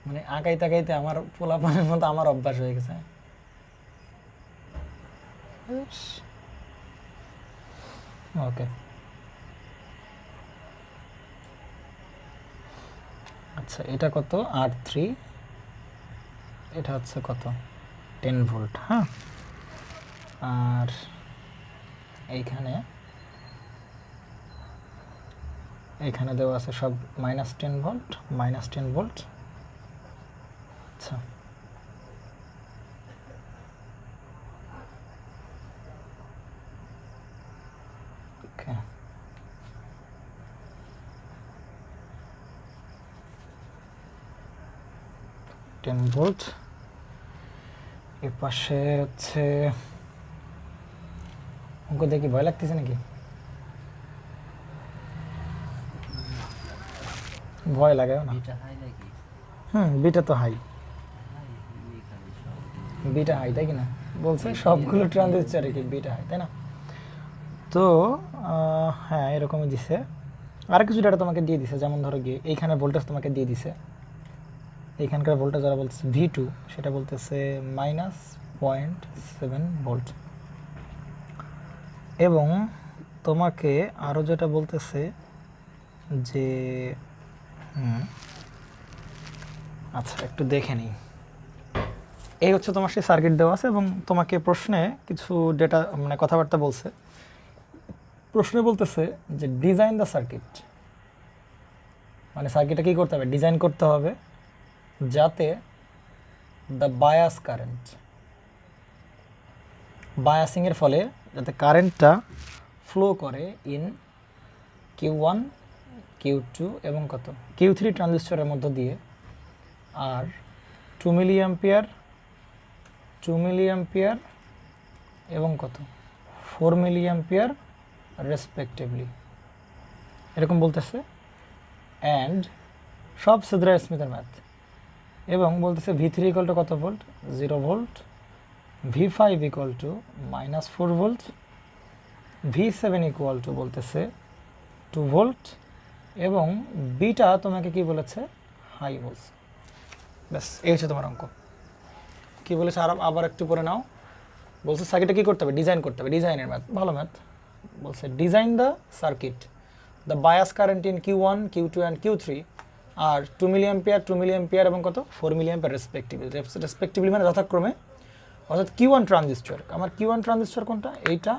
মানে আঁকাই তাকাইতে আমার পোলাপানের মতো আমার অভ্যাস হয়ে গেছে। ওকে আচ্ছা, এটা কত? R3, এটা হচ্ছে কত? 10 ভোল্ট। হ্যাঁ, আর এইখানে এখানে দেওয়া আছে সব -10 ভোল্ট, -10 ভোল্ট। আচ্ছা ওকে, 10 ভোল্ট। এর পাশে হচ্ছে অঙ্ক দেখি ভয় লাগতেছে নাকি? ভয় লাগাও না। বিটা হাই নাকি? বিটা তো হাই, হাই এখানে সব বিটা হাই, তাই কি না? বলছে সবগুলো ট্রানজিস্টরে কি বিটা হাই, তাই না? তো হ্যাঁ এরকমই দিছে। আর কিছু ডাটা তোমাকে দিয়ে দিছে, যেমন ধরো গিয়ে এইখানে ভোল্টেজ তোমাকে দিয়ে দিছে। এইখানকার ভোল্টেজ যারা বলতেছে V2, সেটা বলতেছে -0.7 ভোল্ট। এবং তোমাকে আরও যেটা বলতেছে যে আচ্ছা একটু দেখে নিই। এই হচ্ছে তোমার সেই সার্কিট দেওয়া আছে, এবং তোমাকে প্রশ্নে কিছু ডেটা মানে কথাবার্তা বলছে। প্রশ্নে বলতেছে যে ডিজাইন দ্য সার্কিট, মানে সার্কিটটা কী করতে হবে? ডিজাইন করতে হবে যাতে দ্য বায়াস কারেন্ট, বায়াসিংয়ের ফলে যাতে কারেন্টটা ফ্লো করে ইন Q1, Q2 এবং কত Q3 ট্রানজিস্টরের মধ্য দিয়ে, আর 2 মিলিঅ্যাম্পিয়ার, 2 মিলিঅ্যাম্পিয়ার এবং কত 4 মিলিঅ্যাম্পিয়ার রেসপেক্টিভলি, এরকম বলতেছে। অ্যান্ড সব সিদ্রা স্মিথের ম্যাথ। এবং বলতেছে V3 ইকুয়াল টু কত volt? 0 volt. V5 equal to -4 volt. V7 equal to বলতেছে 2 ভোল্ট। এবং বিটা তোমাকে কি বলেছে? হাই বলছে। ব্যাস, এই হচ্ছে তোমার অঙ্ক। কি বলেছে আবার একটু পরে নাও। বলছে সার্কিটটা কী করতে হবে? ডিজাইন করতে হবে। ডিজাইনের ম্যাথ, ভালো ম্যাথ। বলছে design the circuit, the bias current in Q1, Q2 and Q3 আর 2 মিলিঅ্যাম্পিয়ার, 2 মিলিঅ্যাম্পিয়ার এবং কত 4 মিলিঅ্যাম্পিয়ার রেসপেক্টিভলি মানে যথাক্রমে। অর্থাৎ Q1 ট্রানজিস্টর, আমার Q1 ট্রানজিস্টর কোনটা? এইটা।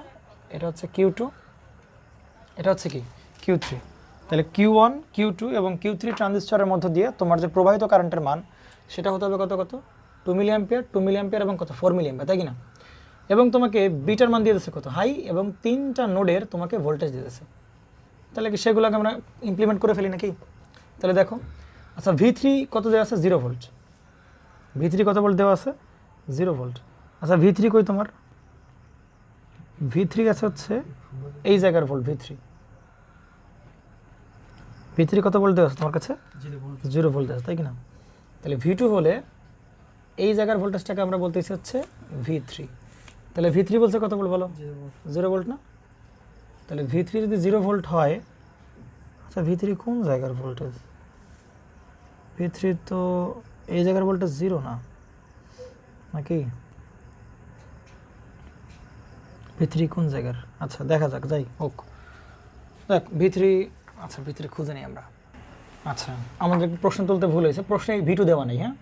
এটা হচ্ছে Q2, এটা হচ্ছে কি Q3। তাহলে Q1, Q2 এবং Q3 ট্রানজিস্টরের মধ্য দিয়ে তোমার যে প্রবাহিত কারেন্টের মান, সেটা হতে হবে কত 2 মিলিঅ্যাম্পিয়ার, 2 মিলিঅ্যাম্পিয়ার এবং কত 4 মিলিঅ্যাম্পিয়ার, তাই কি না? এবং তোমাকে বিটার মান দিয়ে দিচ্ছে কত? হাই, এবং 3টা নোডের তোমাকে ভোল্টেজ দিয়ে দিচ্ছে। তাহলে কি সেগুলোকে আমরা ইমপ্লিমেন্ট করে ফেলি নাকি? তাহলে দেখো, আচ্ছা V3 কত দেওয়া আছে? 0 ভোল্ট। V3 কত ভোল্ট দেওয়া আছে? 0 ভোল্ট। আচ্ছা V3 কই তোমার? V3 আছে হচ্ছে এই জায়গার ভোল্ট। V3 কত ভোল্ট দেওয়া আছে তোমার কাছে? 0 ভোল্ট আছে, তাই কি না? তাহলে V2 হলে এই জায়গার ভোল্টেজটাকে আমরা বলতেছি হচ্ছে V3। তাহলে V3 বলছে কত ভোল্ট বলো? 0 ভোল্ট না? তাহলে V3 যদি 0 ভোল্ট হয়, আচ্ছা V3 কোন জায়গার ভোল্টেজ? V3 তো এই জায়গার ভোল্টেজ 0 না, নাকি? V3 কোন জায়গার? আচ্ছা দেখা যাক, যাই হোক। দেখ V3, আচ্ছা V3 খুঁজে নিই আমরা। আচ্ছা আমাদের প্রশ্ন তুলতে ভুল হয়েছে, প্রশ্নে V2 দেওয়া নেই। হ্যাঁ,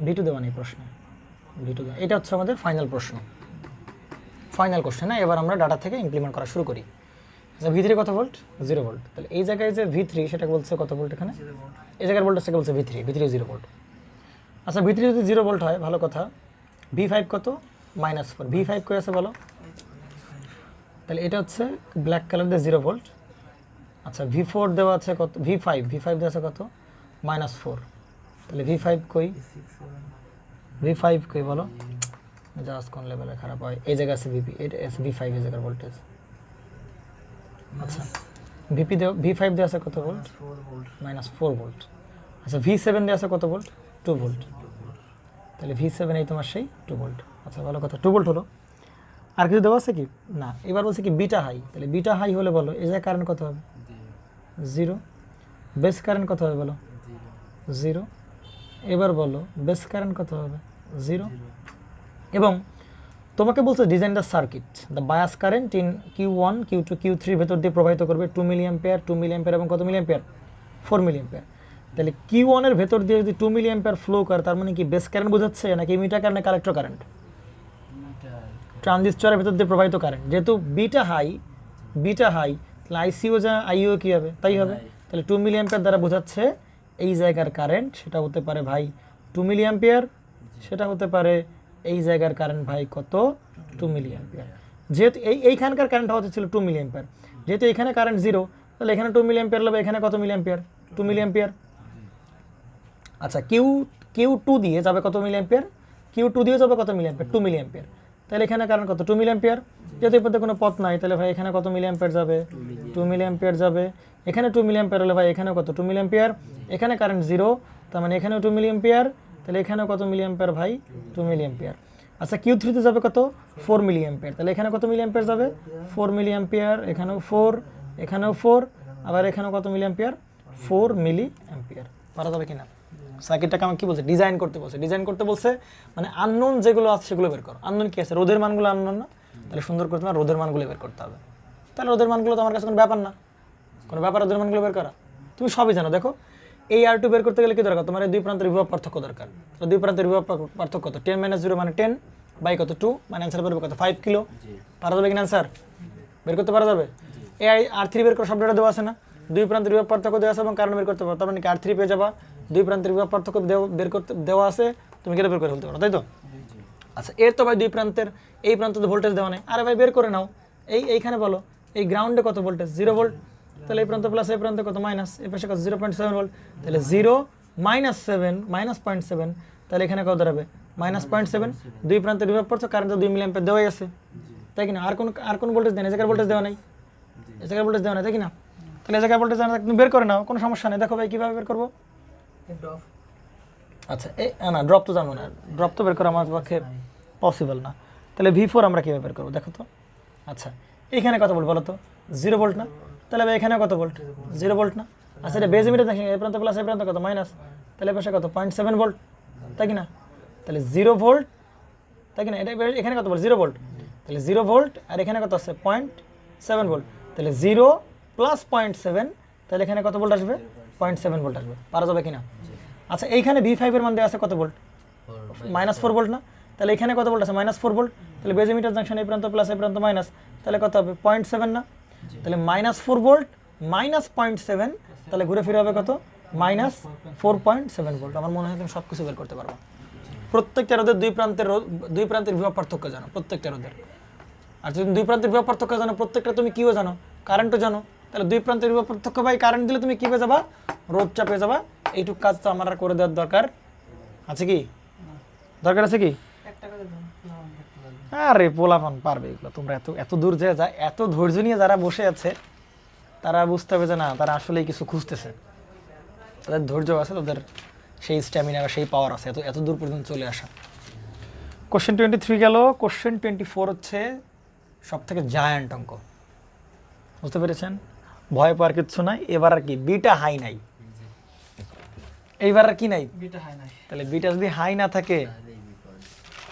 V2 দেওয়া নেই প্রশ্নে, V2 দেওয়া। এটা হচ্ছে আমাদের ফাইনাল প্রশ্ন, ফাইনাল কোশ্চেন। এবার আমরা ডাটা থেকে ইমপ্লিমেন্ট করা শুরু করি। আচ্ছা ভি থ্রি কত ভোল্ট? 0 ভোল্ট। তাহলে এই জায়গায় যে ভি থ্রি সেটা বলছে কত ভোল্ট এখানে? 0 ভোল্ট। এই জায়গার ভোল্টেজটাকে বলছে ভি থ্রি 0 ভোল্ট। আচ্ছা ভি থ্রি যদি 0 ভোল্ট হয় ভালো কথা, ভি ফাইভ কত? -4। ভি ফাইভ কই আছে বলো? তাহলে এটা হচ্ছে ব্ল্যাক কালার দিয়ে 0 ভোল্ট। আচ্ছা ভি ফোর দেওয়া আছে কত? ভি ফাইভ দেওয়া আছে কত? -4। তাহলে ভি ফাইভ কই? 6 7 ভি ফাইভ কই বলো? জাস্ট কোন লেভেলে খারাপ হয়, এই জায়গা আছে ভিপি, এটা আছে ভি ফাইভ, এই জায়গার ভোল্টেজ। আচ্ছা ভিপি দেওয়া, ভি ফাইভ দেওয়া আছে কত ভোল্ট? 4 ভোল্ট। -4 ভোল্ট। আচ্ছা ভি সেভেন দেওয়া আছে কত ভোল্ট? 2 ভোল্ট। তাহলে ভি সেভেন এই তোমার সেই 2 ভোল্ট। আচ্ছা ভালো কথা, 2 ভোল্ট হলো। আর কিছু দেওয়া আছে কি? না। এবার বলছে কি বিটা হাই। তাহলে বিটা হাই হলে বলো এই জায়গায় কারেন্ট কত হবে? 0। বেস কারেন্ট কত হবে বলো? 0। এবার বলো বেস কারেন্ট কত হবে? 0। এবং তোমাকে বলছে design the circuit, the bias current in Q1 Q2 Q3 ভেতর দিয়ে প্রবাহিত করবে 2 মিলি অ্যাম্পিয়ার, 2 মিলি অ্যাম্পিয়ার এবং কত মিলি অ্যাম্পিয়ার? 4 মিলি অ্যাম্পিয়ার। তাহলে Q1 এর ভেতর দিয়ে যদি 2 মিলি অ্যাম্পিয়ার ফ্লো করে তার মানে কি বেস কারেন্ট বোঝাচ্ছে নাকি ইমিটার কারেন্ট, কালেক্টর কারেন্ট? ট্রানজিস্টরের ভেতর দিয়ে প্রবাহিত কারেন্ট। যেহেতু বিটা হাই তাহলে আইসিও যা আইও কি হবে? তাই হবে। তাহলে 2 মিলি অ্যাম্পিয়ার দ্বারা বোঝাচ্ছে এই জায়গার কারেন্ট, সেটা হতে পারে ভাই 2 মিলি অ্যাম্পিয়ার, সেটা হতে পারে এই জায়গার কারেন্ট ভাই কত? 2 মিলি অ্যাম্পিয়ার। যেহেতু এইখানকার কারেন্ট হতে ছিল 2 মিলি অ্যাম্পিয়ার, যেহেতু এখানে কারেন্ট 0 তাহলে এখানে 2 মিলি অ্যাম্পিয়ার হবে, এখানে কত মিলি অ্যাম্পিয়ার? 2 মিলি অ্যাম্পিয়ার। আচ্ছা Q2 দিয়ে যাবে কত মিলি অ্যাম্পিয়ার? Q2 দিয়ে যাবে কত মিলি অ্যাম্পিয়ার? 2 মিলি অ্যাম্পিয়ার। তাহলে এখানে কারেন্ট কত? 2 মিলি অ্যাম্পিয়ার। যেহেতু এই পথে কোনো পথ নাই তাহলে ভাই এখানে কত মিলি অ্যাম্পিয়ার যাবে? 2 মিলি অ্যাম্পিয়ার যাবে। এখানে 2 মিলি অ্যাম্পিয়ার হলে ভাই এখানেও কত? 2 মিলি অ্যাম্পিয়ার। এখানে কারেন্ট 0 তার মানে এখানেও 2 মিলি অ্যাম্পিয়ার। তাহলে এখানেও কত মিলি অ্যাম্পিয়ার ভাই? 2 মিলি অ্যাম্পিয়ার। আচ্ছা Q3 তে যাবে কত? 4 মিলি অ্যাম্পিয়ার। তাহলে এখানে কত মিলি অ্যাম্পিয়ার যাবে? 4 মিলি অ্যাম্পিয়ার। এখানেও 4, এখানেও 4, আবার এখানেও কত মিলি অ্যাম্পিয়ার? 4 মিলি অ্যাম্পিয়ার। পারা যাবে কিনা? সার্কিটটাকে আমাকে কি বলছে? ডিজাইন করতে বলছে। ডিজাইন করতে বলছে মানে আননোন যেগুলো আছে সেগুলো বের করো। আননোন কি আছে? রোধের মানগুলো আননোন না, তাহলে সুন্দর করে তোমার রোধের মানগুলো বের করতে হবে। তাহলে রোধের মানগুলো তো আমার কাছে কোনো ব্যাপার না, কোনো ব্যাপার রোধের মানগুলো বের করা। তুমি সবই জানো। দেখো এই R2 বের করতে গেলে কি দরকার? তোমার এই দুই প্রান্তের বিভব পার্থক্য দরকার। তো দুই প্রান্তের বিভব পার্থক্য কত? 10 - 0 মানে 10 বাই কত? 2 মানে অ্যান্সার বের কত? 5 কিলো। পারা যাবে কিনা অ্যান্সার? বের করতে পারা যাবে? এই R3 বের করা শব্দটা দেওয়া আছে না, দুই প্রান্তের বিভব পার্থক্য দেওয়া আছে এবং কারণ বের করতে পারো। তার মানে কি R3 পেয়ে যাবা, দুই প্রান্তের বিভব পার্থক্য বের করতে দেওয়া আছে, তুমি কেটে বের করে ফেলতে পারো, তাই তো? আচ্ছা এর তো ভাই দুই প্রান্তের, এই প্রান্তে তো ভোল্টেজ দেওয়া নেই। আরে ভাই বের করে নাও। এইখানে বলো এই গ্রাউন্ডে কত ভোল্টেজ? 0 ভোল্ট। তাহলে এই প্রান্ত প্লাস এই প্রান্তে কত? মাইনাস। এই পাশে কত? 0.7 ভোল্ট। তাহলে 0 -7 -0.7, তাহলে এখানে কত দাঁড়াবে? -0.7। দুই প্রান্তের বিভব পার্থক্য, কারেন্ট তো 2 মিলি অ্যাম্পিয়ার দেওয়াই আছে, তাই কিনা? আর কোন ভোল্টেজ দেয় না, এই জায়গার ভোল্টেজ দেওয়া নাই, এই জায়গার ভোল্টেজ দেওয়া নাই, তাই কিনা? তাহলে এই জায়গায় ভোল্টেজ দেওয়া নাই, তুমি বের করে নাও, কোনো সমস্যা নেই। দেখো ভাই কীভাবে বের করবো? ড্রপ। আচ্ছা না ড্রপ তো জানো না, ড্রপ তো বের করা আমার পক্ষে পসিবল না। তাহলে V4 আমরা কীভাবে বের করবো দেখো তো। আচ্ছা এখানে কত ভোল্ট বলো তো? 0 ভোল্ট না? তাহলে ভাই এখানে কত ভোল্ট? 0 ভোল্ট না? আচ্ছা এটা বেজ মিটার দেখেন, এই প্রান্ত প্লাস এই প্রান্ত কত? মাইনাস। তাহলে পাশে কত? 0.7 ভোল্ট, তাই কিনা? তাহলে 0 ভোল্ট, তাই কিনা? এটা এখানে কত ভোল্ট? 0 ভোল্ট। তাহলে 0 ভোল্ট আর এখানে কত আছে? 0.7 ভোল্ট। তাহলে 0 + 0.7, তাহলে এখানে কত ভোল্ট আসবে? 0.7 ভোল্ট আসবে। পারা যাবে কিনা? আচ্ছা এইখানে V5 এর মান দেওয়া আছে কত ভোল্ট? -4 ভোল্ট না? তাহলে এখানে কত ভোল্ট আছে? -4 ভোল্ট। তাহলে বেজ মিটার জাংশন এই প্রান্ত প্লাস এই প্রান্ত মাইনাস, তাহলে কত হবে? 0.7 না? তাহলে -4 ভোল্ট -0.7, তাহলে ঘুরে ফিরে হবে কত? -4.7 ভোল্ট। আমার মনে হয় তুমি সব কিছু বের করতে পারবা। প্রত্যেকটা রোধের দুই প্রান্তের বিভব পার্থক্য জানো, প্রত্যেকটা রোধের। আর যদি দুই প্রান্তের বিভব পার্থক্য জানো, প্রত্যেকটা তুমি কিও জানো, কারেন্টও জানো। তাহলে দুই প্রান্তের বিভব পার্থক্য ভাই কারেন্ট দিলে তুমি কি পেয়ে যাবা? রোধটা পেয়ে যাবা। এইটুক কাজ তো আমার আর করে দেওয়ার দরকার আছে কি? দরকার আছে কি? একটা করে দাও, দেখতে পারবে। আরে পোলাপান পারবে এগুলো। তোমরা এত দূর যে এত ধৈর্য নিয়ে যারা বসে আছে তারা বুঝতে হবে যে না, তারা আসলেই কিছু খুঁজতেছে, তাদের ধৈর্য আছে, তাদের সেই স্ট্যামিনা বা সেই পাওয়ার আছে এত দূর পর্যন্ত চলে আসা। কোশ্চেন 23 গেল। কোশ্চেন 24 হচ্ছে সব থেকে জায়ান্ট অঙ্ক, বুঝতে পেরেছেন? ভয় পাওয়ার কিচ্ছু নাই। এবার আর কি বিটা হাই নাই, এইবার আর কি নাই? বিটা হাই নাই। তাহলে বিটা যদি হাই না থাকে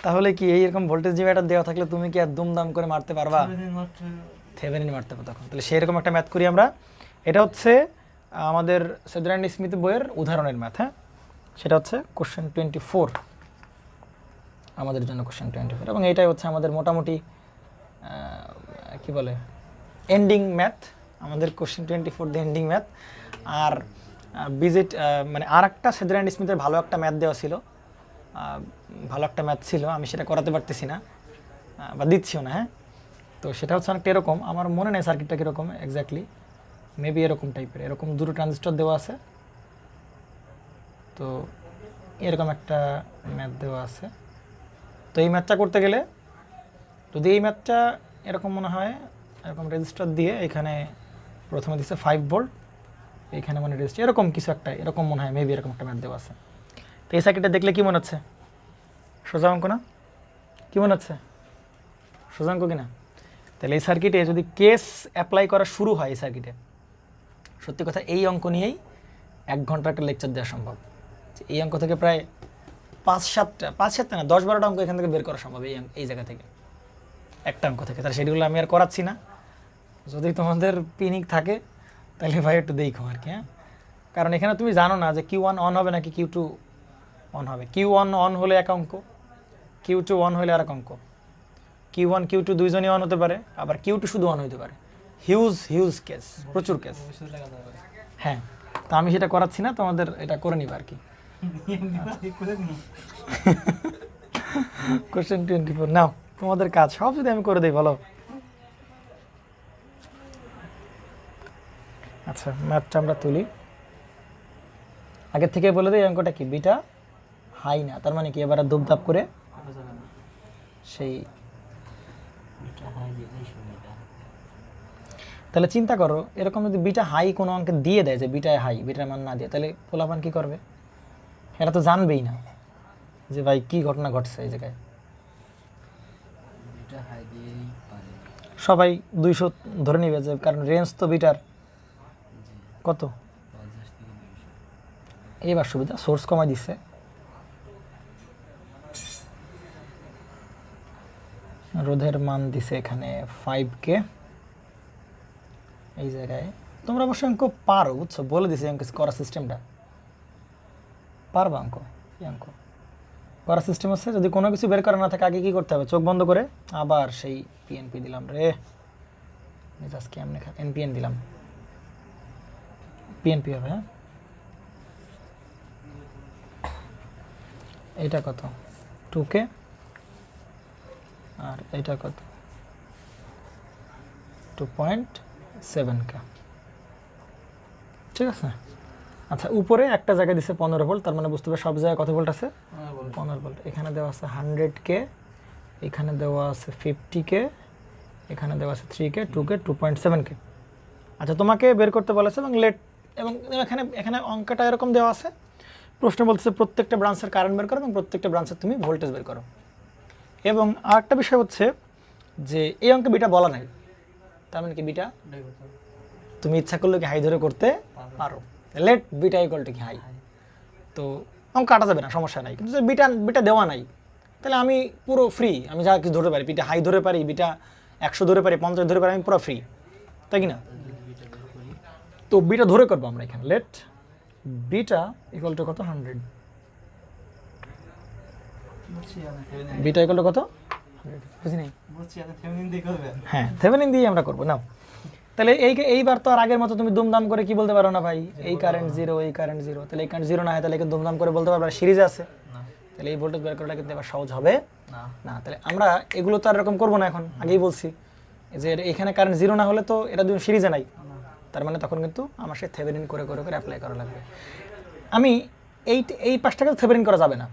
তাহলে কি এইরকম ভোল্টেজ ডিভাইডার দেওয়া থাকলে তুমি কি আর দুমদাম করে মারতে পারবা? থেভেনিন মারতে পারবে তখন। তাহলে সেই রকম একটা ম্যাথ করি আমরা। এটা হচ্ছে আমাদের সেদ্রান স্মিথ বইয়ের উদাহরণের ম্যাথ। হ্যাঁ, সেটা হচ্ছে কোশ্চেন 24 আমাদের জন্য, কোশ্চেন 24। এবং এইটাই হচ্ছে আমাদের মোটামুটি কি বলে এন্ডিং ম্যাথ, আমাদের কোশ্চেন 24 দ্য এন্ডিং ম্যাথ। আর ভিজিট মানে আর একটা সেজারান স্মিথের ভালো একটা ম্যাথ দেওয়া ছিল, ভালো একটা ম্যাথ ছিল, আমি সেটা করাতে পারতেছি না বা দিচ্ছিও না। হ্যাঁ, তো সেটা হচ্ছে অনেকটা এরকম, আমার মনে নেই সার্কিটটা কীরকম এক্স্যাক্টলি, মেবি এরকম টাইপের, এরকম দুটো ট্রানজিস্টর দেওয়া আছে। তো এরকম একটা ম্যাথ দেওয়া আছে। তো এই ম্যাথটা করতে গেলে যদি এই ম্যাথটা এরকম মনে হয়, এরকম রেজিস্টার দিয়ে এখানে প্রথমে দিচ্ছে 5 ভোল্ট, এইখানে মানে রেজিস্টার এরকম কিছু একটা, এরকম মনে হয় মেবি এরকম একটা ম্যাথ দেওয়া আছে। তো এই সার্কিটটা দেখলে কি মনে হচ্ছে? সোজা অঙ্ক না? কী মনে হচ্ছে? সোজা অঙ্ক কিনা? তাহলে এই সার্কিটে যদি কেস অ্যাপ্লাই করা শুরু হয় এই সার্কিটে, সত্যি কথা এই অঙ্ক নিয়েই 1 ঘন্টার একটা লেকচার দেওয়া সম্ভব। এই অঙ্ক থেকে প্রায় 5-7টা না 10-12টা অঙ্ক এখান থেকে বের করা সম্ভব এই জায়গা থেকে, একটা অঙ্ক থেকে। তাহলে সেগুলো আমি আর করাচ্ছি না, যদি তোমাদের পিনিক থাকে তাহলে ভাই একটু দেখো আর কি। হ্যাঁ, কারণ এখানে তুমি জানো না যে Q1 অন হবে নাকি Q2 অন হবে। Q1 অন হলে এক অঙ্ক, Q2 অন হলে আর এক অঙ্ক, Q1 Q2 দুইজনই অন হতে পারে, আবার Q2 শুধু অন হতে পারে। হিউজ কেস, প্রচুর কেস। হ্যাঁ, তো আমি সেটা করাচ্ছি না, তোমাদের এটা করে নিবা আর কি। কোশ্চেন 24 নাও, তোমাদের কাজ সব যদি আমি করে দিই বলো। আচ্ছা, ম্যাথটা আমরা তুলি। আগের থেকে বলে দিই অঙ্কটা কি, বিটা হাই না, তার মানে কি এবার দুপদাপ করে সেই, তাহলে চিন্তা করো এরকম যদি বিটা হাই কোনো অঙ্কে দিয়ে দেয় যে বিটায় হাই, বিটার মান না দিয়ে, তাহলে পোলাপান কি করবে? এরা তো জানবেই না যে ভাই কি ঘটনা ঘটছে এই জায়গায়। সবাই 200 ধরে নিবে, যে কারণ রেঞ্জ তো বিটার কত, এইবার সুবিধা সোর্স কমাই দিচ্ছে। রোধের মান দিছে এখানে 5K এই জায়গায়। তোমরা অবশ্য অঙ্ক পারো, বুঝছো, বলে দিছে অঙ্ক করার সিস্টেমটা পারবা। অঙ্ক কি অঙ্ক করার সিস্টেম আছে, যদি কোনো কিছু বের করা না থাকে আগে কি করতে হবে, চোখ বন্ধ করে আবার সেই পিএনপি দিলাম রে, আজকে এমনি এনপিএন দিলাম, পিএনপি হবে। হ্যাঁ, এইটা কত 2K, আর এইটা কত 2.7K, ঠিক আছে। আচ্ছা, উপরে একটা জায়গায় দিচ্ছে 15 ভোল্ট, তার মানে বুঝতে হবে সব জায়গায় কত ভোল্ট আছে, 15 ভোল্ট। এখানে দেওয়া আছে 100K, এখানে দেওয়া আছে 50K, এখানে দেওয়া আছে 3K, 2K, 2.7K। আচ্ছা, তোমাকে বের করতে বলেছে এবং লেট, এবং এখানে অঙ্কটা এরকম দেওয়া আছে, প্রশ্ন বলতেছে প্রত্যেকটা ব্রাঞ্চের কারেন্ট বের করো এবং প্রত্যেকটা ব্রাঞ্চের তুমি ভোল্টেজ বের করো। এবং আরেকটা বিষয় হচ্ছে যে এই অঙ্কে বিটা বলা নাই, তার মানে কি বিটা তুমি ইচ্ছা করলে কি হাই ধরে করতে পারো। লেট বিটা ইকুয়াল টু কি হাই, তো অঙ্ক কাটা যাবে না, সমস্যা নাই। কিন্তু বিটা দেওয়া নাই, তাহলে আমি পুরো ফ্রি, আমি যা কিছু ধরে পারি, বিটা হাই ধরে পারি, বিটা 100 ধরে পারি, 50 ধরে পারি, আমি পুরো ফ্রি, তাই কি না? তো বিটা ধরে করবো আমরা এখানে, লেট বিটা ইকুয়াল টু কত 100, বিটা ইকুয়াল টু কত 100, বুঝি নাই? হ্যাঁ, থেভেনিন দিয়ে আমরা করবো। নাও, তাহলে এইবার তো আর আগের মতো তুমি দুমদাম করে কি বলতে পারো না ভাই এই কারেন্ট জিরো, এই কারেন্ট জিরো, তাহলে এই কারেন্ট জিরো না হয় তাহলে দুমদাম করে বলতে পারবে সিরিজে আছে, তাহলে এই ভোল্টেজ বের করাটা কিন্তু এবার সহজ হবে না। তাহলে আমরা এগুলো তো আর এরকম করবো না, এখন আগেই বলছি যে এখানে কারেন্ট জিরো না হলে তো এটা দুটো সিরিজে নাই, তার মানে তখন কিন্তু আমার সে থেভেনিন করে করে করে অ্যাপ্লাই করা লাগবে। আমি এই পাশটাকে থেভেনিন করা যাবে না,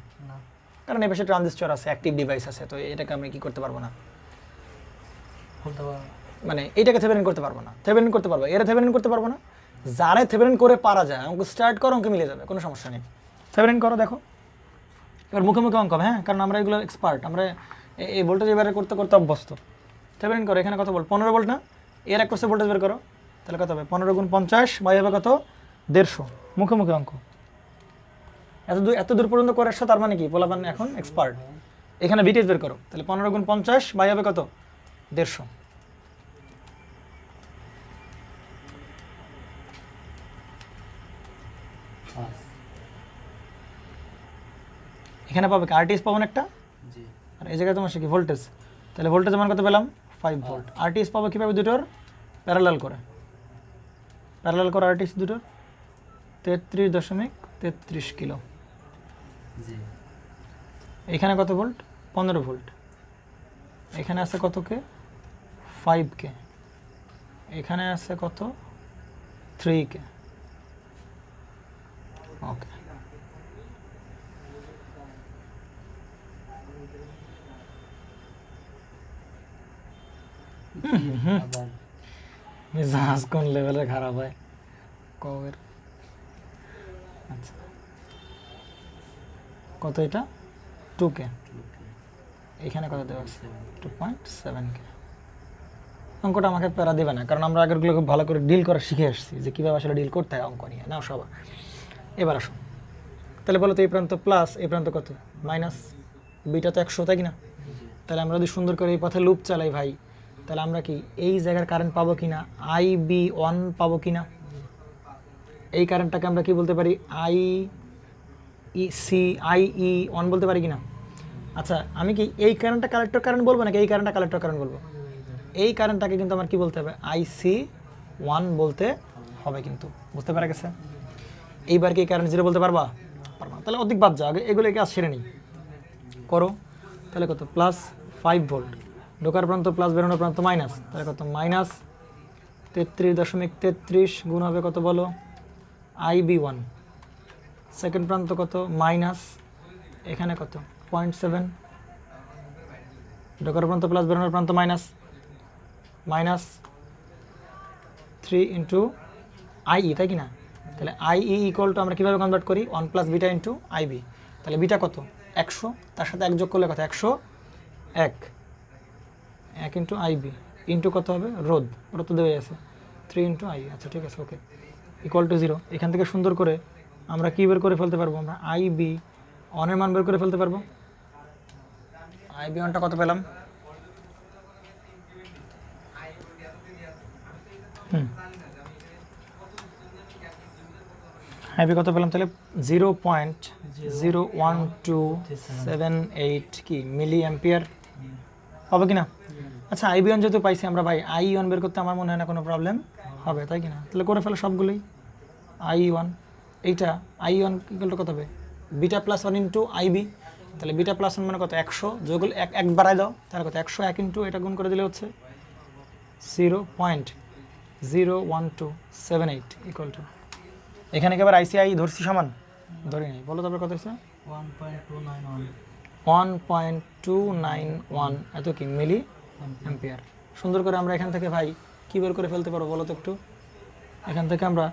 কারণ এই পাশে ট্রানজিস্টর আছে, অ্যাক্টিভ ডিভাইস আছে, তো এটাকে আমি কি করতে পারবো না, মানে এইটাকে থেভেনিন করতে পারবো না। থেভেনিন করতে পারবো, এরা থেভেনিন করতে পারবো না। যারে থেভেনিন করে পারা যায় অঙ্ক স্টার্ট করো, অঙ্কে মিলে যাবে, কোনো সমস্যা নেই। থেভেনিন করো, দেখো এবার মুখে মুখে অঙ্ক হবে। হ্যাঁ, কারণ আমরা এগুলো এক্সপার্ট, আমরা এই ভোল্টেজ এবারে করতে করতে অভ্যস্ত। থেভেনিন করো, এখানে কত ভোল্ট 15 ভোল্ট না, এর এক কোর্সে ভোল্টেজ বের করো, তাহলে কত হবে 15 গুণ 50 বাই হবে কত 150, মুখে মুখে অঙ্ক। এত দূর পর্যন্ত করে আসছো, তার মানে কি পোলাপান এখন এক্সপার্ট। এখানে ভিটেজ বের করো, তাহলে 15 গুণ 50 বাই হবে কত 150, এখানে পাবে কি আরটিএস পাবো না একটা, আর এই জায়গায় তোমার কি ভোল্টেজ, তাহলে ভোল্টেজ মান কত পেলাম 5 ভোল্ট। আরটিএস পাবো কীভাবে দুটোর প্যারালাল করে আর্টিস্ট দুটোর 33.33 কিলো। জি এখানে কত ভোল্ট? 15 ভোল্ট। এখানে আছে কত কে? 5 কে। এখানে আছে কত? 3 কে। ওকে, আবার মিজাজ কোন লেভেলে খারাপ হয় কবের। আচ্ছা, কত এটা? 2 কে। এখানে কত দেওয়া আছে? 2.7 কে। অঙ্কটা আমাকে প্যারা দেবে না, কারণ আমরা আগেরগুলো খুব ভালো করে ডিল করা শিখে এসেছি যে কীভাবে আসলে ডিল করতে হয় অঙ্ক নিয়ে। নাও সবাই এবার আসো, তাহলে বলো তো এই প্রান্ত প্লাস, এই প্রান্ত কত? মাইনাস। বিটা তো 100, তাই কি না? তাহলে আমরা যদি সুন্দর করে এই পথে লুপ চালাই ভাই, তাহলে আমরা কি এই জায়গার কারেন্ট পাবো কিনা? IB1 পাবো কিনা? এই কারেন্টটাকে আমরা কি বলতে পারি? IE1 বলতে পারি কিনা? আচ্ছা, আমি কি এই কারেন্টটা কালেক্টর কারেন্ট বলবো নাকি এই কারেন্টটা কালেক্টর কারেন্ট বলবো? এই কারেন্টটাকে কিন্তু আমার কি বলতে হবে? IC1 বলতে হবে কিন্তু, বুঝতে পারা গেছে? এইবার কি কারেন্ট 0 বলতে পারবা? পারবা। তাহলে অধিক বাদ যাও, আগে এগুলো কাজ সেরে নিই। করো, তাহলে কত? প্লাস 5 ভোল্ট, ঢোকার প্রান্ত প্লাস, বেরোনোর প্রান্ত মাইনাস, তাহলে কত? মাইনাস 33.33 গুণ হবে কত বলো? IB1। সেকেন্ড প্রান্ত কত? মাইনাস, এখানে কত? 0.7, ঢোকার প্রান্ত প্লাস, বেরোনোর প্রান্ত মাইনাস, মাইনাস 3 ইন্টু IE, তাই কি না? তাহলে IE ইকুয়াল টু আমরা কীভাবে কনভার্ট করি? 1 প্লাস বিটা ইন্টু IB। তাহলে বিটা কত? 100, তার সাথে 1 যোগ করলে কত? 101 ইন্টু IB ইন্টু কত হবে? রোধ তো দেওয়া আছে 3 ইন্টু IE। আচ্ছা ঠিক আছে, ওকে, ইকুয়াল টু 0। এখান থেকে সুন্দর করে আমরা কী বের করে ফেলতে পারবো? আমরা IB1 এর মান বের করে ফেলতে পারবো। IB1টা কত পেলাম? IB কত পেলাম? তাহলে 0.01278 কি মিলি অ্যাম্পিয়ার হবে কিনা? আচ্ছা, IB1 যেহেতু পাইছি আমরা ভাই, IE1 বের করতে আমার মনে হয় না কোনো প্রবলেম হবে, তাই কিনা? তাহলে করে ফেলো সবগুলোই। IE1, এইটা IE1 ইকুয়াল টু কত হবে? Beta plus 1 into IB। তাহলে বিটা প্লাস 1 মানে কত? 100, যোগ এক বাড়াই দাও, তাহলে কত? 101 ইন্টু এটা গুণ করে দিলে হচ্ছে 0.01278 ইকুয়াল টু, এখানে একেবারে ICI ধরছি সমান ধরি নাই, বলো তারপর কত হচ্ছে? 1.291 এত কি মিলি অ্যাম্পিয়ার। সুন্দর করে আমরা এখান থেকে ভাই কী বের করে ফেলতে পারবো বলো তো একটু? এখান থেকে আমরা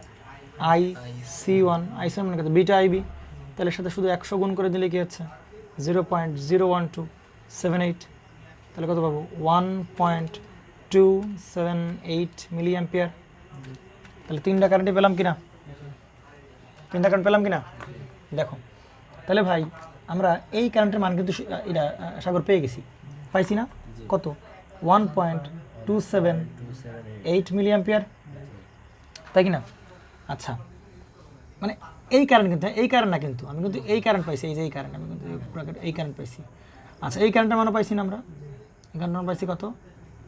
IC1 মানে কত? বিটা IB, তাহলে সাথে শুধু 100 গুণ করে দিলে কি হচ্ছে? 0.01278, তাহলে কত পাবো? 1.278 মিলি অ্যাম্পিয়ার। তাহলে 3টা কারেন্টই পেলাম কিনা? 3টা কারেন্ট পেলাম কিনা? দেখো, তাহলে ভাই আমরা এই কারেন্টের মান কিন্তু এটা সাগর পেয়ে গেছি, পাইছি না? কত? 1.278 মিলি অ্যাম্পিয়ার, তাই কি না? আচ্ছা, মানে এই কারেন্ট কিন্তু, এই কারেন্ট না কিন্তু, আমি কিন্তু এই কারেন্ট পাইছি, এই যে এই কারেন্ট, আমি কিন্তু এই কারেন্ট পাইছি। আচ্ছা, এই কারেন্টের মানও পাইছি না আমরা? এই কারেন্টের মান পাইছি কত?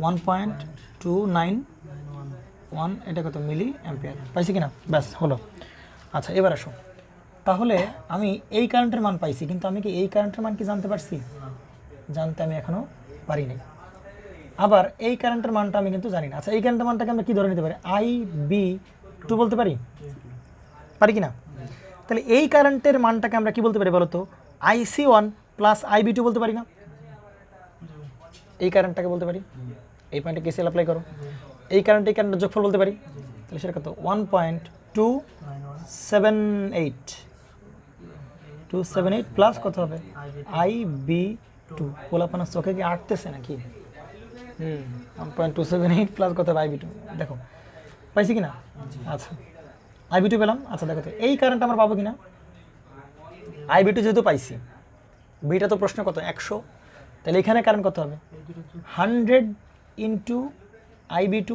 1.291, এটা কত? মিলি অ্যাম্পিয়ার পাইছি কিনা? ব্যাস হলো। আচ্ছা, এবার আসো, তাহলে আমি এই কারেন্টের মান পাইছি, কিন্তু আমি কি এই কারেন্টের মান কি জানতে পারছি? জানতে আমি এখনও পারিনি। আবার এই কারেন্টের মানটা আমি কিন্তু জানি না। আচ্ছা, এই কারেন্টের মানটাকে আমরা কী ধরে নিতে পারি? IB2 বলতে পারি, পারি কি না? তাহলে এই কারেন্টের মানটাকে আমরা কি বলতে পারি বলো তো? IC1 প্লাস IB2 বলতে পারি না? এই কারেন্টটাকে বলতে পারি। এই পয়েন্টে KCL অ্যাপ্লাই করো, এই কারেন্টের যোগফল বলতে পারি। তাহলে সেটা কত? 1.278 প্লাস কত হবে? IB2। পোলাপানা চোখে কি আটতেছে নাকি? 1.278 প্লাস কত হবে? IB2। দেখো পাইছি কিনা? আচ্ছা, IB2 পেলাম। আচ্ছা দেখো তো এই কারেন্ট আমরা পাবো কিনা? IB2 যেহেতু পাইছি, বিটা তো প্রশ্ন কত? 100, তাহলে এখানে কারেন্ট কত হবে? 100 ইন্টু IB2।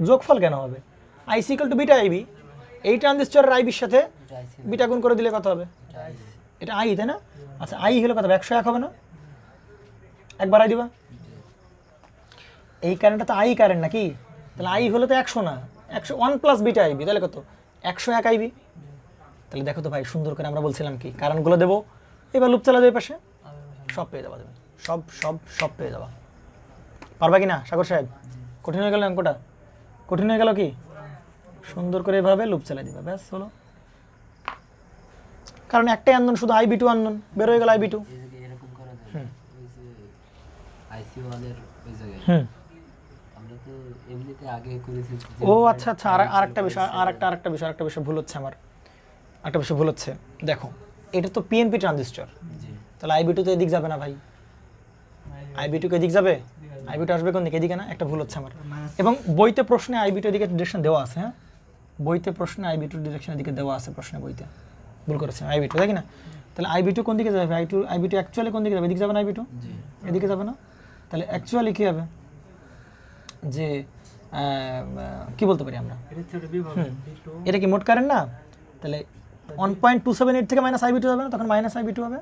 যোগফল কেন হবে? IC equal to beta IB, এই ট্রানজিস্টরের IB এর সাথে বিটা গুণ করে দিলে কত হবে? এটা I, তাই না? আচ্ছা, I হলো কত? 101 হবে না? একবার I দিবা। এই কারেন্টটা তো I কারেন্ট নাকি? তাহলে আই হলে তো 100 না, 101 প্লাস বিটা আইবি, তাহলে কত 101 আইবি। তাহলে দেখো তো ভাই সুন্দর করে আমরা বলছিলাম কি কারেন্টগুলো দেবো, এবার লুপ চালা দেবে পাশে, সব পেয়ে যাবা তুমি, সব সব সব পেয়ে যাবা। পারবা কি না সাগর সাহেব? কঠিন হয়ে গেল অঙ্কটা? কঠিন হয়ে গেল কি? সুন্দর করে এভাবে লুপ চালাই দিবা, ব্যাস হলো। কারণ একটাই আন্দোলন, শুধু আই বি টু আন্দোলন, বের হয়ে গেল আই বি টু। এই জায়গায় এরকম করা যায় না? ওই যে আইসি ওয়ানের ওই জায়গায় হুম, আমরা তো এমনিতে আগে করেছি ও আচ্ছা আচ্ছা, আরেকটা বিষয়, আরেকটা বিষয় ভুল হচ্ছে আমার, একটা বিষয় ভুল হচ্ছে। দেখো এটা তো পিএনপি ট্রানজিস্টর, জি তাহলে আই বি টু তো এদিক যাবে না ভাই, আই বি টু এদিক যাবে, আই বি টু আসবে কোন দিকে? এদিকে না, একটা ভুল হচ্ছে আমার। এবং বইতে প্রশ্নে আই বি টু এদিকে ডিরেকশন দেওয়া আছে, হ্যাঁ বইতে প্রশ্নে আই বি টু ডিরেকশন এদিকে দেওয়া আছে, প্রশ্নে বইতে ভুল করেছে আই বি টু, তাই না? তাহলে আই বি টু কোন দিকে যাবে? আই বি টু অ্যাকচুয়ালি কোন দিকে যাবে? এদিকে যাবে না আই বি টু? জি এদিকে যাবে না? তাহলে অ্যাকচুয়ালি কী হবে যে কি বলতে পারি আমরা, এটা হচ্ছে ওটা বিভাগ B2 এটা কি মোট কারেন্ট না? তাহলে 1.278 থেকে মাইনাস আই বি টু যাবে না, তখন মাইনাস আই বি টু হবে,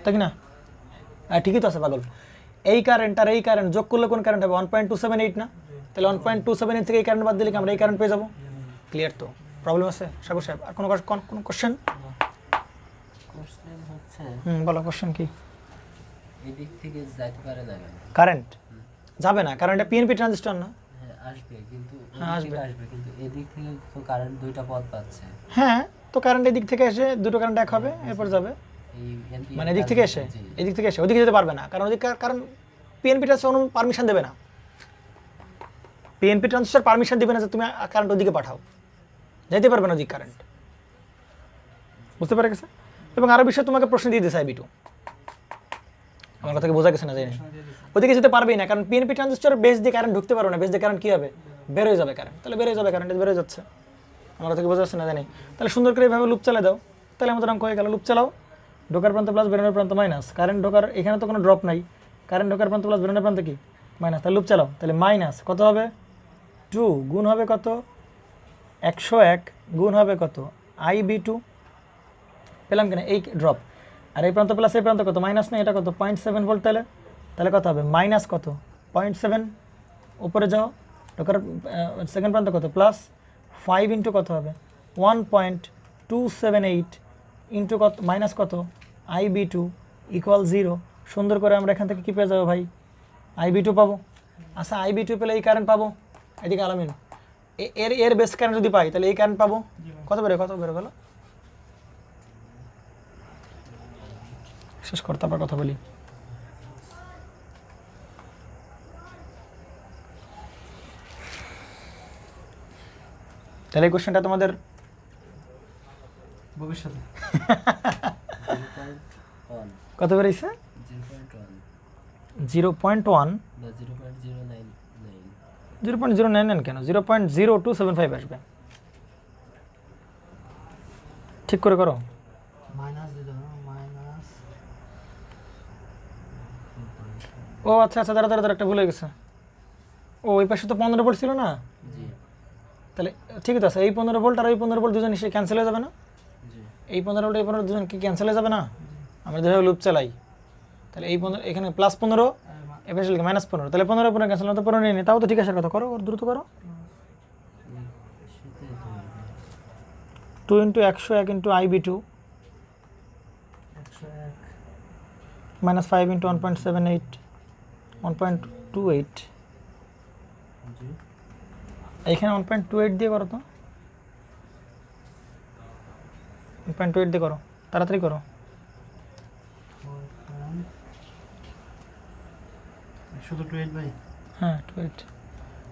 তাই কি না? ঠিকই তো আছে পাগল। এই কারেন্ট আর এই কারেন্ট যোগ করলে কোন কারেন্ট হবে? 1.278 না? তাহলে 1.278 থেকে এই কারেন্ট বাদ দিলে কি আমরা এই কারেন্ট পেয়ে যাবো? ক্লিয়ার তো? প্রবলেম আছে সাগর সাহেব? আর কোনো কোশ্চেন? কোশ্চেন হচ্ছে বলো কোশ্চেন কি? এদিক থেকে যাইতে পারে না কেন? কারেন্ট যাবে না, কারণ এটা পিএনপি ট্রানজিস্টর না। হ্যাঁ আসবে, কিন্তু হ্যাঁ, এদিক থেকে আসবে, কিন্তু এদিক থেকে তো কারেন্ট দুইটা পথ পাচ্ছে। হ্যাঁ, তো কারেন্ট এদিক থেকে এসে দুটো কারেন্ট এক হবে, এরপর যাবে এই NPN মানে এদিক থেকে এসে, জি। এদিক থেকে এসে ওদিকে যেতে পারবে না, কারণ ওদিকে কারণ পিএনপি ট্রান্সফার কোনো পারমিশন দেবে না, পিএনপি ট্রান্সফার পারমিশন দিবে না যে তুমি কারেন্ট ওদিকে পাঠাও, যেতে পারবে না ওদিক কারেন্ট, বুঝতে পারে গেছে? এবং আরো বিষয় তোমাকে প্রশ্ন দিয়ে দিয়েছে আইবি টু, আমার কথা কি বোঝা গেছে না? জানি ওদিকে যেতে পারবেই না, কারণ পিএনপি ট্রানজিস্টর বেস দিয়ে কারেন্ট ঢুকতে পারবে না, বেস দিয়ে কারেন্ট কি হবে? বের হয়ে যাবে কারেন্ট, তাহলে বের হয়ে যাবে কারেন্ট, বের হয়ে যাচ্ছে, আমার কথা কি বোঝা যাচ্ছে না? জানি। তাহলে সুন্দর করে এইভাবে লুপ চালিয়ে দাও, তাহলে আমাদের অঙ্ক হয়ে গেল। লুপ চালাও, ঢোকার প্রান্ত প্লাস বেরোনোর প্রান্ত মাইনাস, কারেন্ট ঢোকার, এখানে তো কোনো ড্রপ নাই, কারেন্ট ঢোকার প্রান্ত প্লাস বেরোনোর প্রান্ত কি? মাইনাস, তাহলে লুপ চালাও, তাহলে মাইনাস কত হবে? 2 গুণ হবে কত? 101 গুণ হবে কত? আই বি টু, পেলাম কিনা? এই ড্রপ, আর এই প্রান্ত প্লাস এই প্রান্ত কত? মাইনাস না, এটা কত? 0.7 ভোল্ট, তাহলে তাহলে কত হবে? মাইনাস কত? 0.7, উপরে যাও, ঢোকার সেকেন্ড প্রান্ত কত? প্লাস 5 ইন্টু কত হবে? 1.278 ইন্টু কত? মাইনাস কত? I B two equal 0। সুন্দর করে আমরা এখান থেকে কী পেয়ে যাবো ভাই? আই বি টু পাবো। আচ্ছা আই বি টু পেলে এই কারেন্ট পাবো, এদিকে আলামিন এর বেস কারেন্ট যদি পাই তাহলে এই কারেন্ট পাবো, কত বেরো গেল? শেষ করতে আবার কথা বলি। তাহলে এই কোশ্চেনটা তোমাদের ভবিষ্যতে 0.1 কত বেরিয়েছে? 0.1 0.1, বা 0.099 0.099 কেন? 0.0275 আসবে, ঠিক করে করো। মাইনাস দিতে হবে, মাইনাস ও আচ্ছা আচ্ছা, দাঁড়া একটা ভুল হয়ে গেছে। ও ওই পাশে তো 15 ভোল্ট ছিল না, জি তাহলে ঠিকই তো আছে, এই 15 ভোল্ট আর ওই 15 ভোল্ট দুজন এসে ক্যান্সেল হয়ে যাবে না? জি এই 15 ভোল্ট এই 15 দুজন কি ক্যান্সেল হয়ে যাবে না? আমরা যেভাবে লুপ চালাই, তাহলে এই 15 এখানে প্লাস 15, এ পাশে লিখে মাইনাস 15, তাহলে 15 15 ক্যান্সেল হতে 15 নিয়ে তাও তো ঠিক আছে, কথা করো, দ্রুত করো। 2 into 101 into I B two 101 minus 5 into 1.78 1.28, জি এইখানে 1.28 দিয়ে করো তো, 1.28 দিয়ে করো, তাড়াতাড়ি করো। শুধু 12 ভাই, হ্যাঁ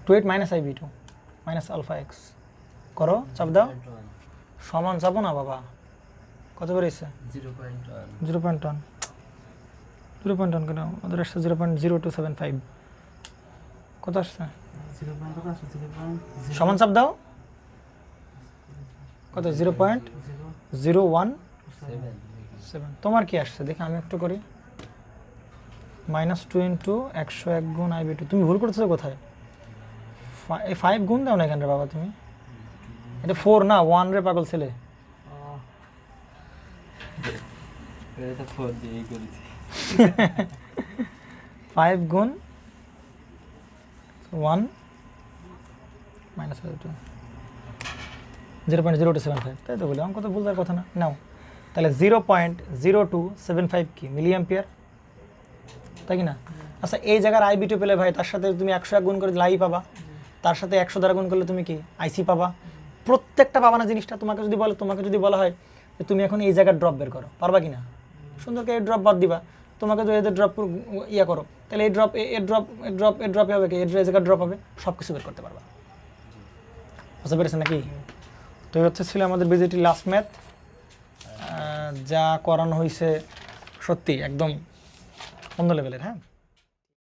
28 minus I B two minus alpha X করো, চাপ দাও, 0.1 সমান চাপো না বাবা, কত বেরিয়েছে? 0.1 0.1 কেন? ওদের আসছে 0.0275, কত আসছে? 0.0 সমান চাপ দাও, কত? 0.0177, তোমার কি আসছে দেখি, আমি একটু করি। -2 ইন্টু 101 গুণ আই বি টু, তুমি ভুল করতেছো কোথায়? 5 গুণ দাও না এখানে বাবা, তুমি এটা 4 না 1 রে পাগল ছেলে, এটা তো 4 দিয়েই করেছি। 5 গুণ 1 মাইনাস 0.0275, তাই তো বলি, অঙ্ক তো ভুল দেওয়ার কথা না। নাও তাহলে 0.0275 কি মিলি অ্যাম্পিয়ার, তাই কি না? আচ্ছা এই জায়গার আই বিটু পেলে ভাই তার সাথে তুমি 100 গুণ করে লাই পাবা, তার সাথে 100 দ্বারা গুণ করলে তুমি কি আইসি পাবা, প্রত্যেকটা পাবা না জিনিসটা। তোমাকে যদি বলা হয় যে তুমি এখন এই জায়গার ড্রপ বের করো, পারবা কি না? সুন্দর করে এই ড্রপ বাদ দিবা, তোমাকে যদি এদের ড্রপ ইয়া করো, তাহলে এই ড্রপ এর ড্রপে হবে কি, এই জায়গার ড্রপ হবে, সব কিছু বের করতে পারবা। বুঝতে পেরেছেন নাকি? তো এই হচ্ছে ছিল আমাদের বিজেটি লাস্ট ম্যাথ। যা করানো হয়েছে সত্যি একদম অন্য লেভেলের। হ্যাঁ।